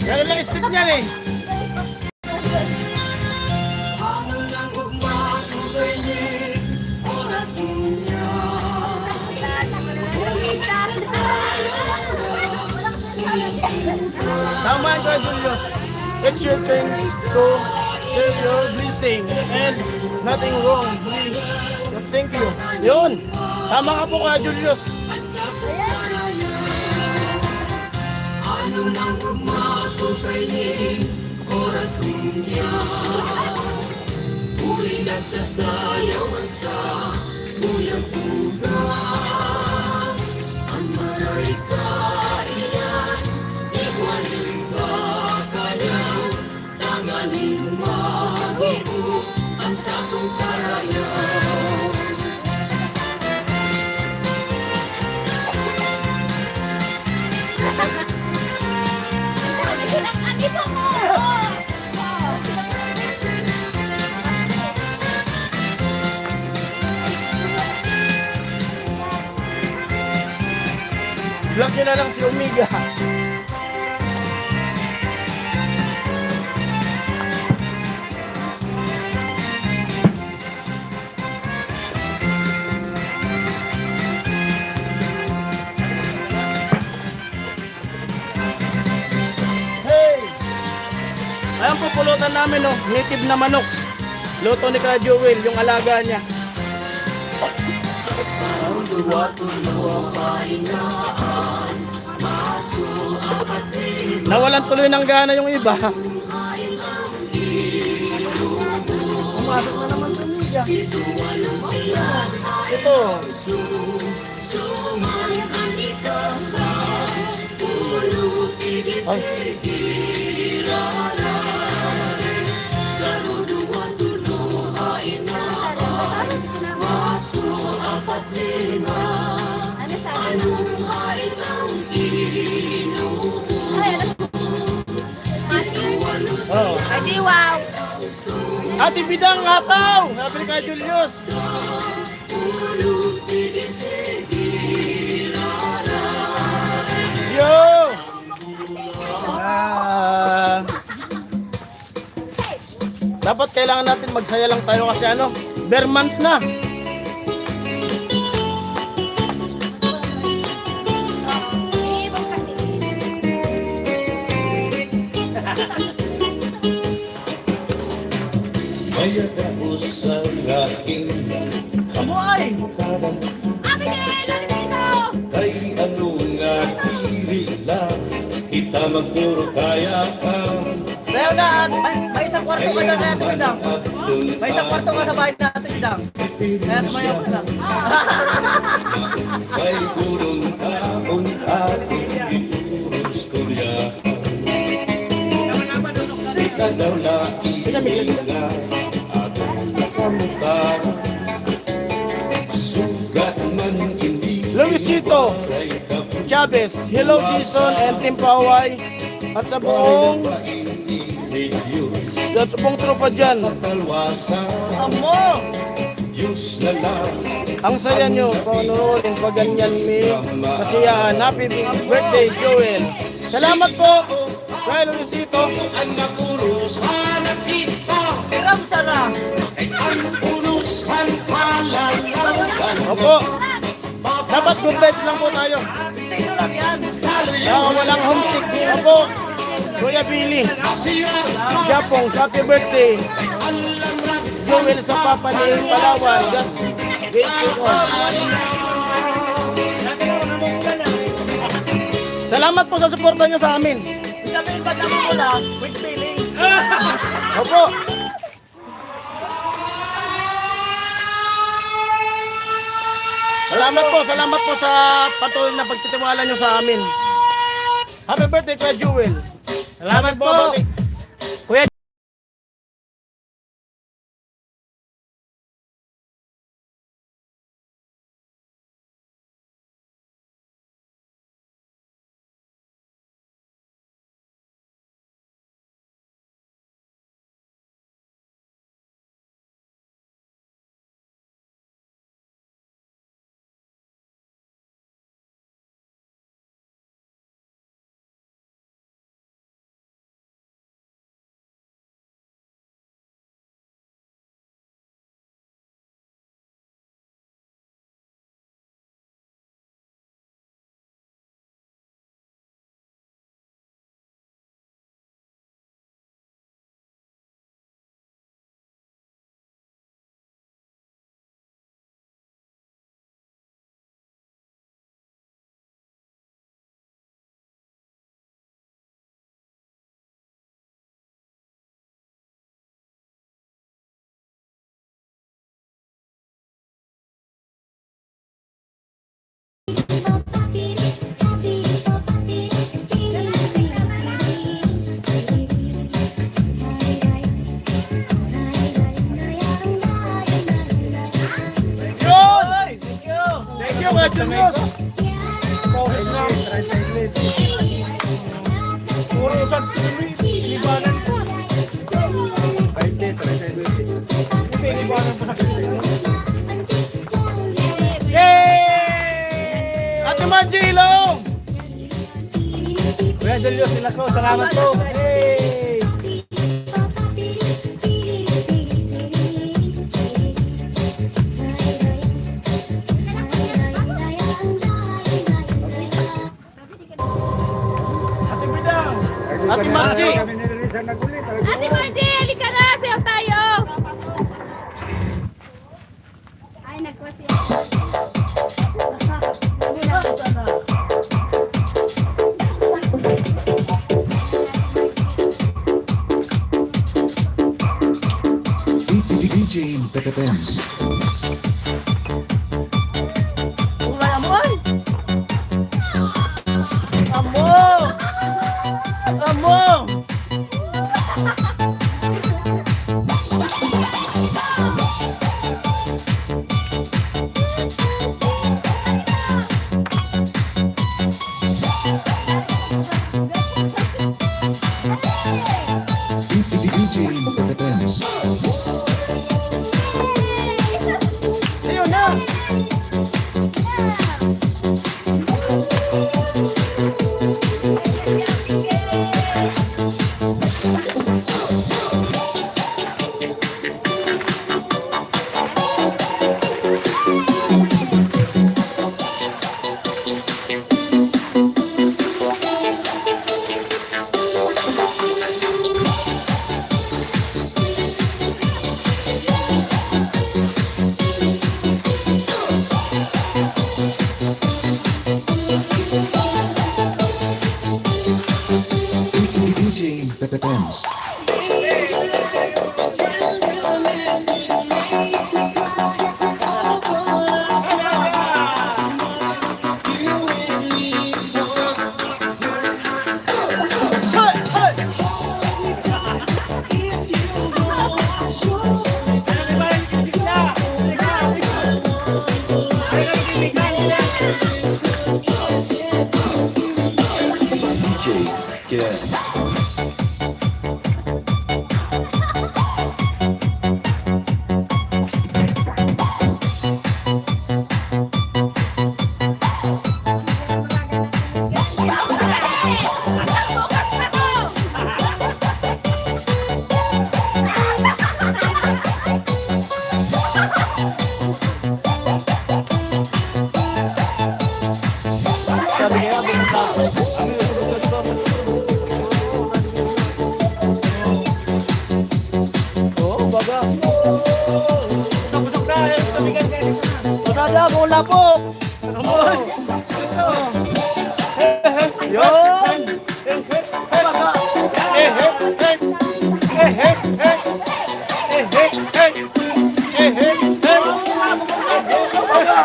Ganun lang stick niyan eh. Tama yan kayo, Julius. It's your things to share your blessing and nothing wrong. Please. Thank you. Yun. Tama ka po ka, Julius. Andito mo! Vlog nyo na lang si Omega. Hey! Ayan po pulutan namin, oh. Native na manok. Luto ni Kuya Joel, yung alaga niya. Nawalan tuloy ng gana yung iba. Pumasok na naman sa media. Ito. Ay. Ano sabi mo? Oh. Ay, di wow! Ate Bidang Ataw! Sabi ni Kuya Julius. Yo! Dapat kailangan natin magsaya lang tayo kasi ano, bare month na. Kaya tapos sa aking Kamuay! Abi Nelo, dito! kay ano nga tirila kita magpuro kaya ka Tayo na, may isang kwarto ka na natin, Bidang. May isang kwarto ka sa bahay natin, Bidang. Kaya sumayaw ka lang. kay gurong taon ating istorya Ikadaw na iinga atong nakamukha sugat man hindi Luisito Chavez, Hello Jason and Team Paway at sa buong tropa dyan. Amo! Diyos na lang Ang saya nyo, panunurin pag ganyan may kasiyahan. Happy birthday, Joel. Salamat po, kay Luisito. ang nakurusan kita Hiram sana! ang urusan palalaugan Opo, dapat good vibes lang po tayo. Station lang yan! Walang homesick. Opo, Kuya Billy. Japong, happy birthday. Joel sa Papa ni Palawan. Just wait for Salamat po sa suporta nyo sa amin. Sabihin ba naman ko lang, with feelings? Opo. Salamat po sa patuloy na pagtitiwala nyo sa amin. Happy birthday, Kuya Jewel. Salamat po! Kuya boss! Pauhos na. Puro usad tuloy. Libanan ko. 20. Libanan pa na. Yay! Ate Manji, hello! Kuya Julius sila ko. Salamat po. Yay! Ate Bidang! Ate Manji! Kami nililisan na gulit. Ate Mandy, halika na! Sayaw tayo! Ay, nagkwasi. DJ Pepe Pens. Kulay amoy! Amo! Amo! DJ Pepe Pens. Ayun na! DJ Pepe Pens. DJ, yeah. Sabi niya, bumunta ako. Oo, baga. Busok na. Tabigan kayo. Masada ako na po. Yun! Baga.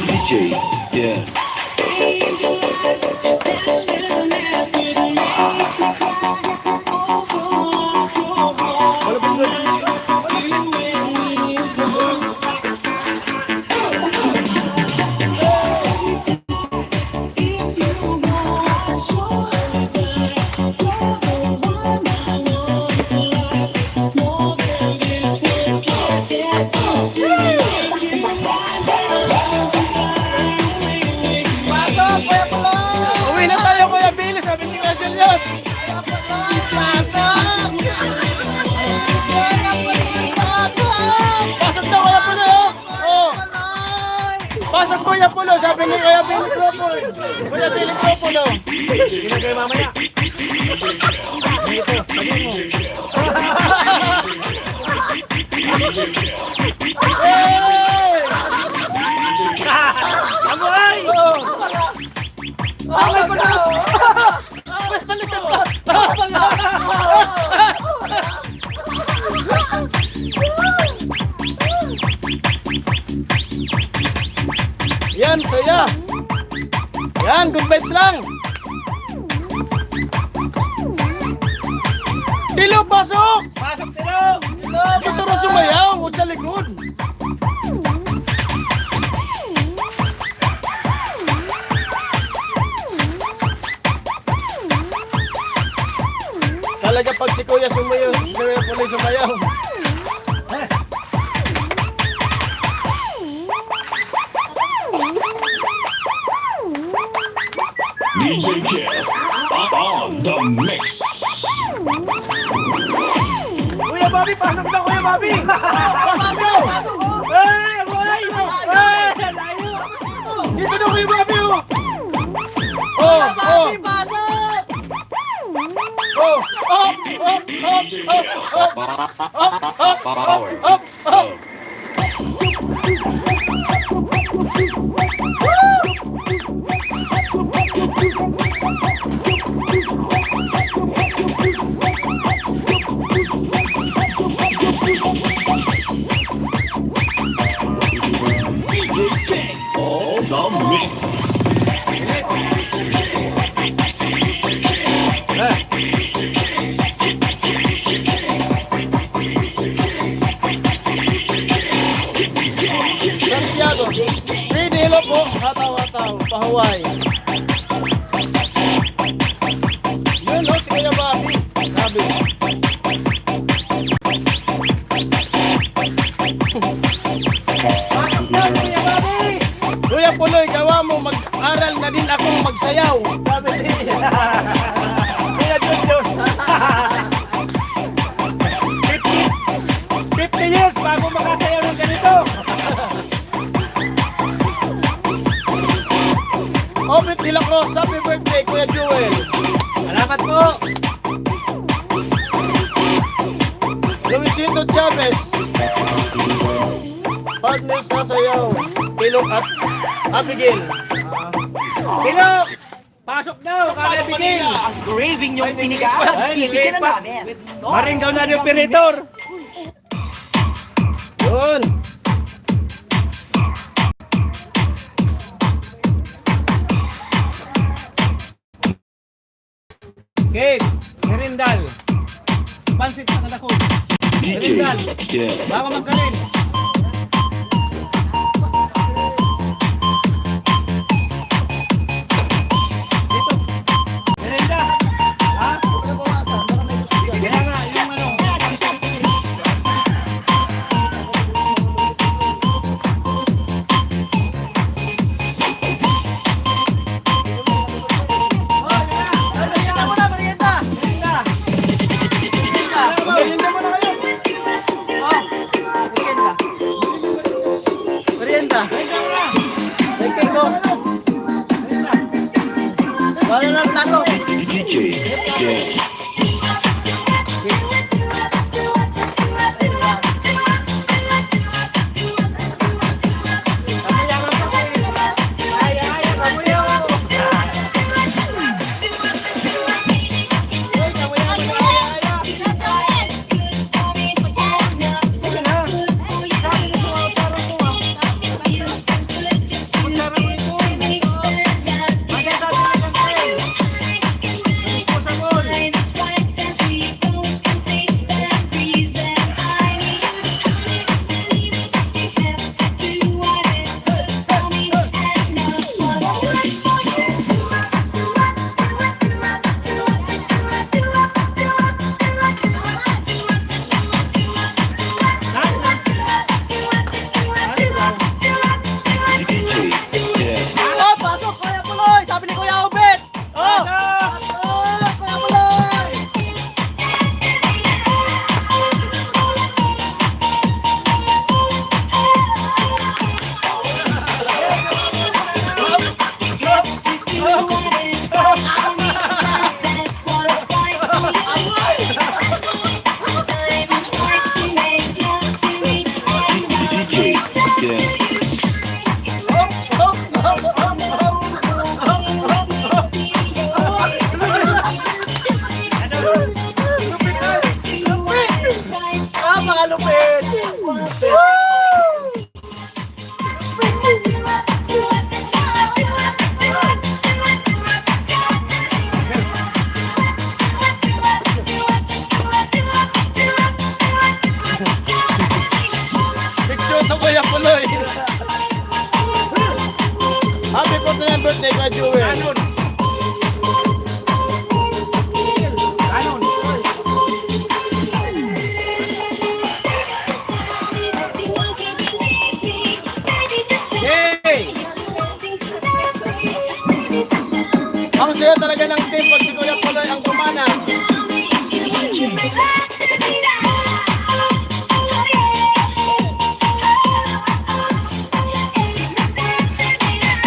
DJ, yeah. Uwi na tayo, Kuya Billy, sabi ni Kuya Julius. Pasok daw, Kuya Pulo. Oh. Pasok, Kuya Pulo, sabi ni Kuya Billy Crawford. Kuya Billy Crawford. Hindi na kayo mamaya. Dito, tabi mo. Hey! Amoy! Ay, ko na! Yan, saya! Yan, good vibes lang. Tilo, pasok! Pasok Tilo! Dito rin sumayaw, huwag sa likod. Talaga pag si Kuya sumayaw, si Kuya pala sumayaw. DJ Kev on the mix. Kuya Bobby, pasok na Kuya Bobby! Pasok ko! Ay! Ay! Ay! Layo! Dito na Kuya Bobby, oh! Oh! Oh! Oh! Up! Up! Up! Up! Up! Up! DJ Kev on the mix. Santiago, Pwede, hello po. Hataw-hataw, pahuway. Yun, no, si Kuya Bobby. Sabi. Kuya Puloy, gawa mo, mag-aral na din akong magsayaw. Sabi niya. Kuya Diyos. 50 years bago makasayaw ng ganito. Obit de la Cruz, happy birthday, Kuya Joel. Salamat po. Luisito Chavez. Partner sa sayaw, Tilok at Abigail. Tilo! Pasok daw, kakabigil. Craving yung sinigang. Ay, Pilitin na lipat. namin. Maringgaw na yung operator. Yun. Kate, Merindal. Pansit na kadako. DJ Kev. Bago magkanin. Dito. Merinda. Ha? Kaya nga, yung ano. Merienda mo na, merienda. Merienda. Merienda mo na kayo. Merienda. Merienda mo na. Thank you po. Wala na ang plato. DJ Kev. ka Joel. Ganon. Ganon. Yay! Ang saya talaga ng team pag si Kuya Puloy ang kumana.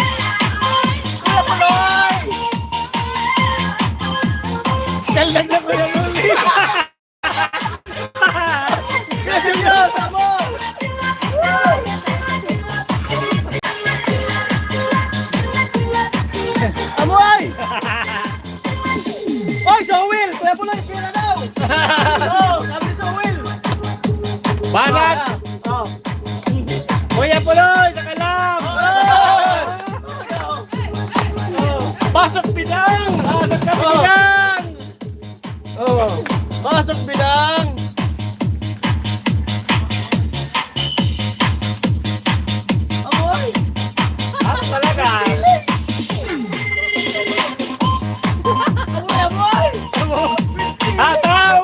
Kuya Puloy! Kaldag na Kuya Puloy! Julius, amo! Amoy! Oy, Sowil! Kuya Puloy, pira daw! Oh, sabi Sowil! Banat! Oh. Kuya Puloy, nakalam! Pasok bidang! Pasok ka bilang! Oh. Pasok bidang! Amoy! Talaga! Amoy, amoy! Ataw!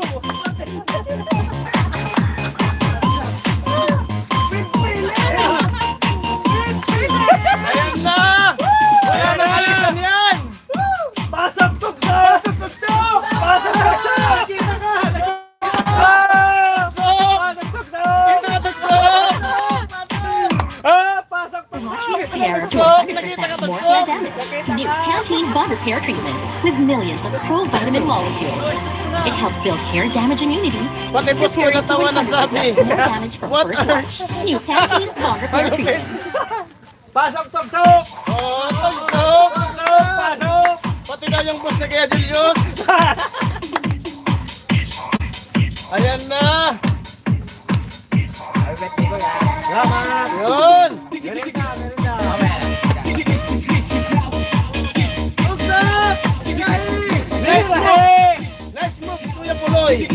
Ayan na! Ayan na, alisan yan! Pasok tukso! Pasok tukso! Pasok tukso! Nakita ka! Pasok! Pasok! Pasok tukso! Kita ka tukso! Pasok tukso! Repair up to Tukso! 100% Nakita ka more tukso! hair damage. New Pantene Bond Repair treatments with millions of pro-vitamin molecules. It helps build hair damage immunity. Pati boss ko natawa na sabi. 100% more damage from What? first wash. New Pantene Bond Repair treatments. Pasok tukso! Oh, tukso! Pasok! Pasok! Pati na yung boss na kaya Julius. Ayan na. Salamat! Yun. Galing ka, galing ka. Usap. Nice move. Nice move, Kuya Puloy.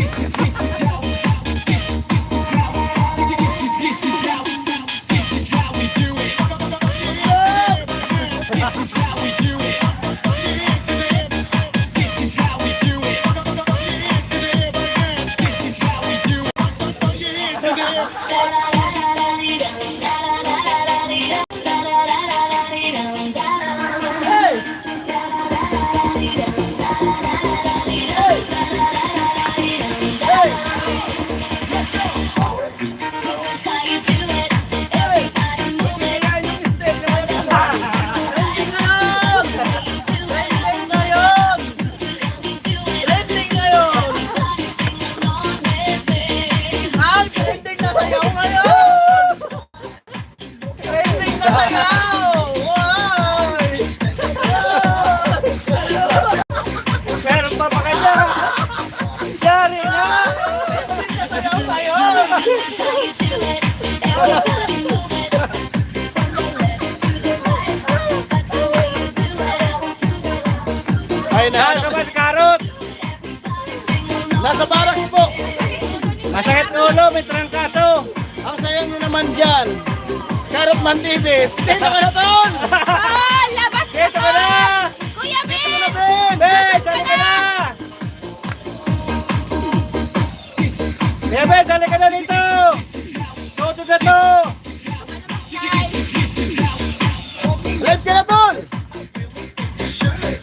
Meron pa pa kanya! Yari na! Ay Saan ka na. ba si Karot? Nasa barracks po. Masakit ng ulo, may trangkaso! Ang sayang nyo naman dyan. Karot Man TV. Dito ka na Ton. Ah, labas ka Dito ka na! Kuya Ben! Bes, sali ka na! Kuya Bes, sali ka na dito! Toto na to! Live ka na Ton.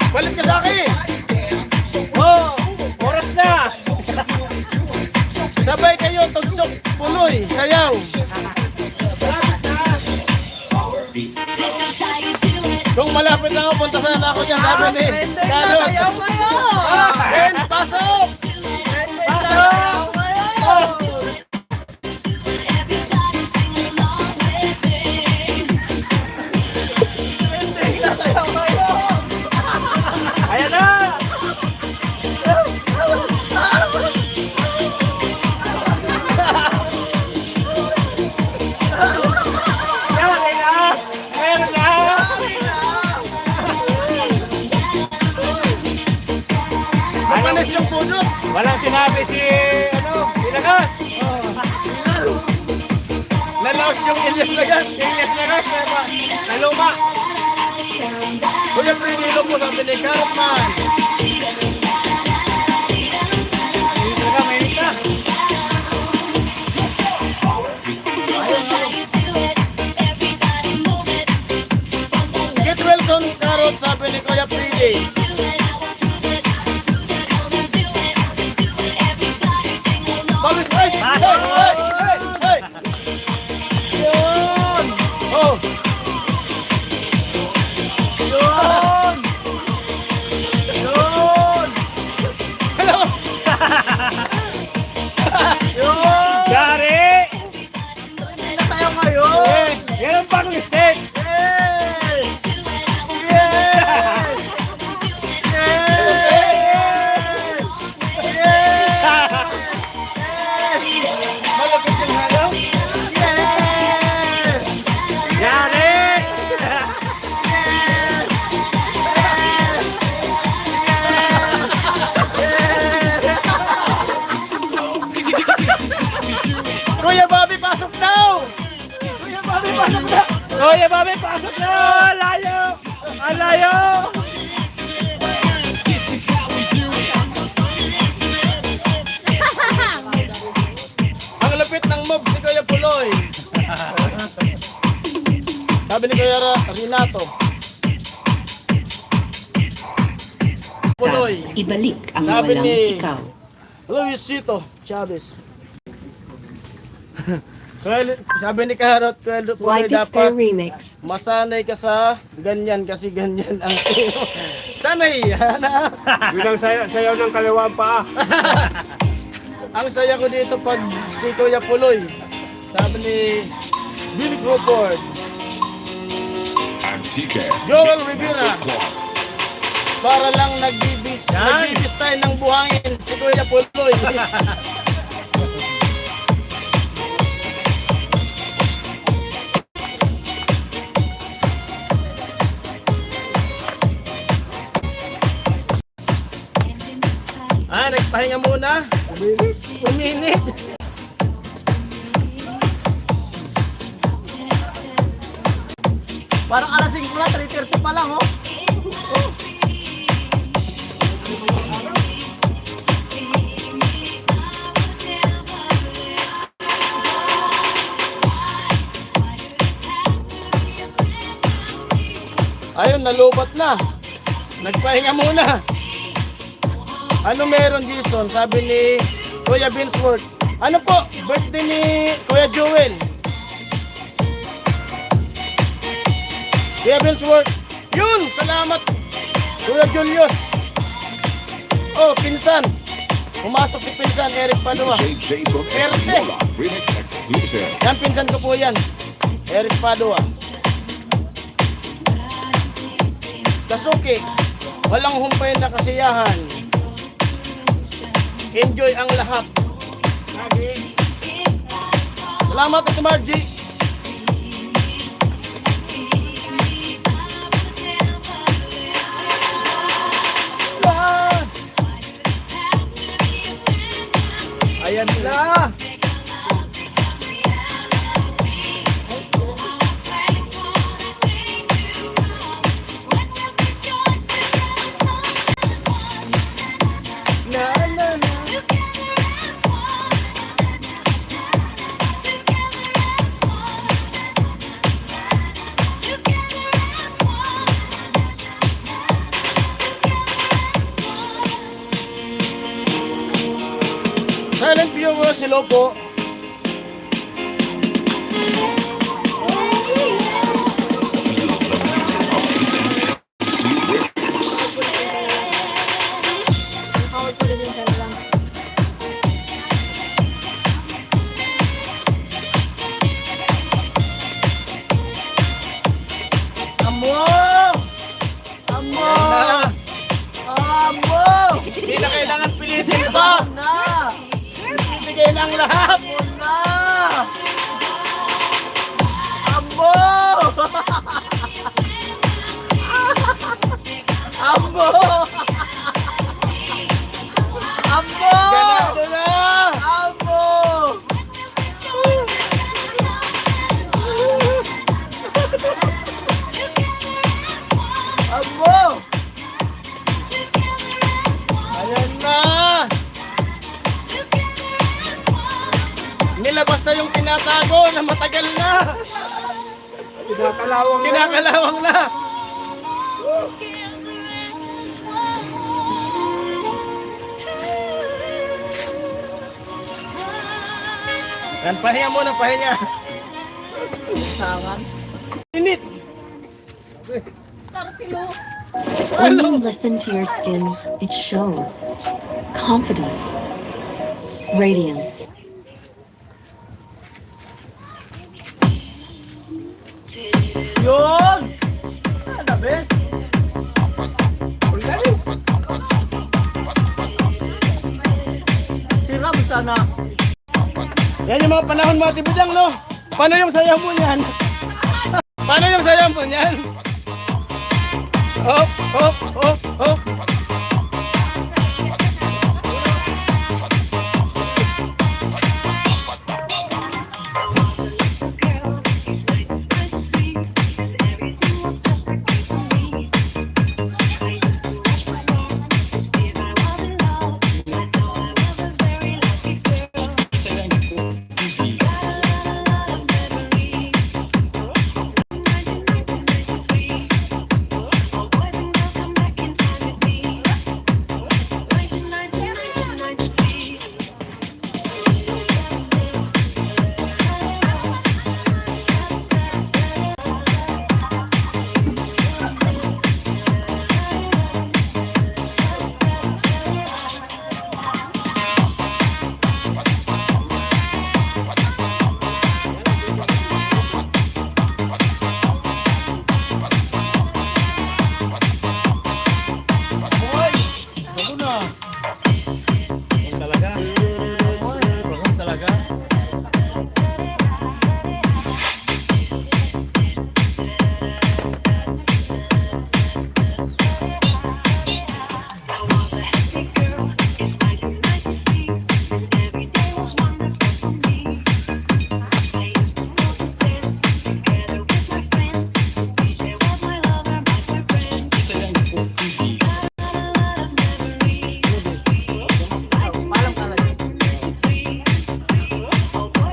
Balik ka sa akin. Oh, oras na! Sabay kayo, tugsok, Puloy, sayaw. Kung malapit lang ako, punta sana ako dyan, sabi ni Karot. Ben, pasok! Pasok! Ayan na! Yari na! Meron na! Mapanis yung punots. Walang sinabi si, Ilagas! Nalaos yung Elias Lagas. Ilyas Lagas, naluma! Kuya Freddy, hello po, sabi ni Cartman. Dito ka, mainit ka. Kit Wilson, Carrot, sabi ni Kuya Freddy. Pawis, ay! Ay! Ay! Ay! Yun! Oh! Yun! Yun! Hello! Yun! Yari! Hindi na tayo ngayon! Eh, yan ang bagong step. Yay! Yay! Yay! Yay! Malapit yung halaw? Yay! Yari! Kuya Bobby, pasok daw! Kuya Bobby, pasok daw! Oye, babe, pasok na! Ang layo! Ang layo! Ang lapit ng mob si Kuya Puloy. Sabi ni Kuya Renato. Puloy. Ibalik ang Sabi walang ni- ikaw. Luisito Chavez. Sabi ni Karot, Puloy, White is dapat remix. masanay ka sa ganyan kasi ganyan ang iyo. Sanay! Hana. Bilang sayaw ng kaliwang paa. Ang saya ko dito pag si Kuya Puloy. Sabi ni Billy Crawford. Antique. Joel Mix Rivera. Master Club. Para lang nagbibis tayo ng buhangin si Kuya Puloy. Nagpahinga muna. Uminit. Parang alas 5 na, 3:30 pa lang, oh. Ayun, nalubat na. Nagpahinga muna. Ano meron, Jason? Sabi ni Kuya Binsworth. Ano po? Birthday ni Kuya Joel. Kuya Binsworth. Yun! Salamat! Kuya Julius. Oh, pinsan. Pumasok si pinsan, Eric Padua. DJ from Erte. Espanola. Remix exclusive. Yan, pinsan ko po yan. Eric Padua. Kasuki. Walang humpay na kasiyahan. Enjoy ang lahat. Salamat Ate Margie. Ayan na. Silent viewers, hello po. Amo! Amo! Amo! Hindi na kailangan pilitin pa! Bigay lang lahat! Muna! Ambo! Ambo! Ambo! Ganado na! Ambo! artista yung tinatago na matagal na. Kinakalawang na. Yan, pahinga muna, pahinga. Init. When you listen to your skin, it shows confidence, radiance. Yun! The best! Si Ram sana. Yan yung mga panahon mga tibidang, no? Paano yung sayaw mo niyan? Paano yung sayaw mo niyan? Hop, hop, hop, hop.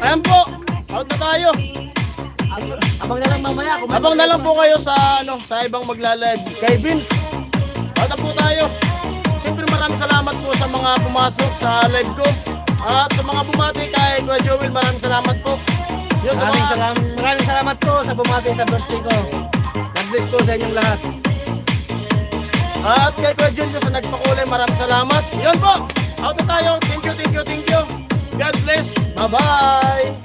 Ayan po, out na tayo. Abang na lang mamaya. Abang na lang po kayo sa sa ibang magla-live. Kay Vince, out na po tayo. Siyempre maraming salamat po sa mga pumasok sa live ko. At sa mga bumati kay Kuya Joel, maraming salamat po. Yun, sa mga, Maraming salamat po sa bumati sa birthday ko. God-bless po sa inyong lahat. at kay Kuya Julio sa nagpakulay, maraming salamat. Yun po, out na tayo. Thank you, thank you, thank you. God bless. Bye-bye.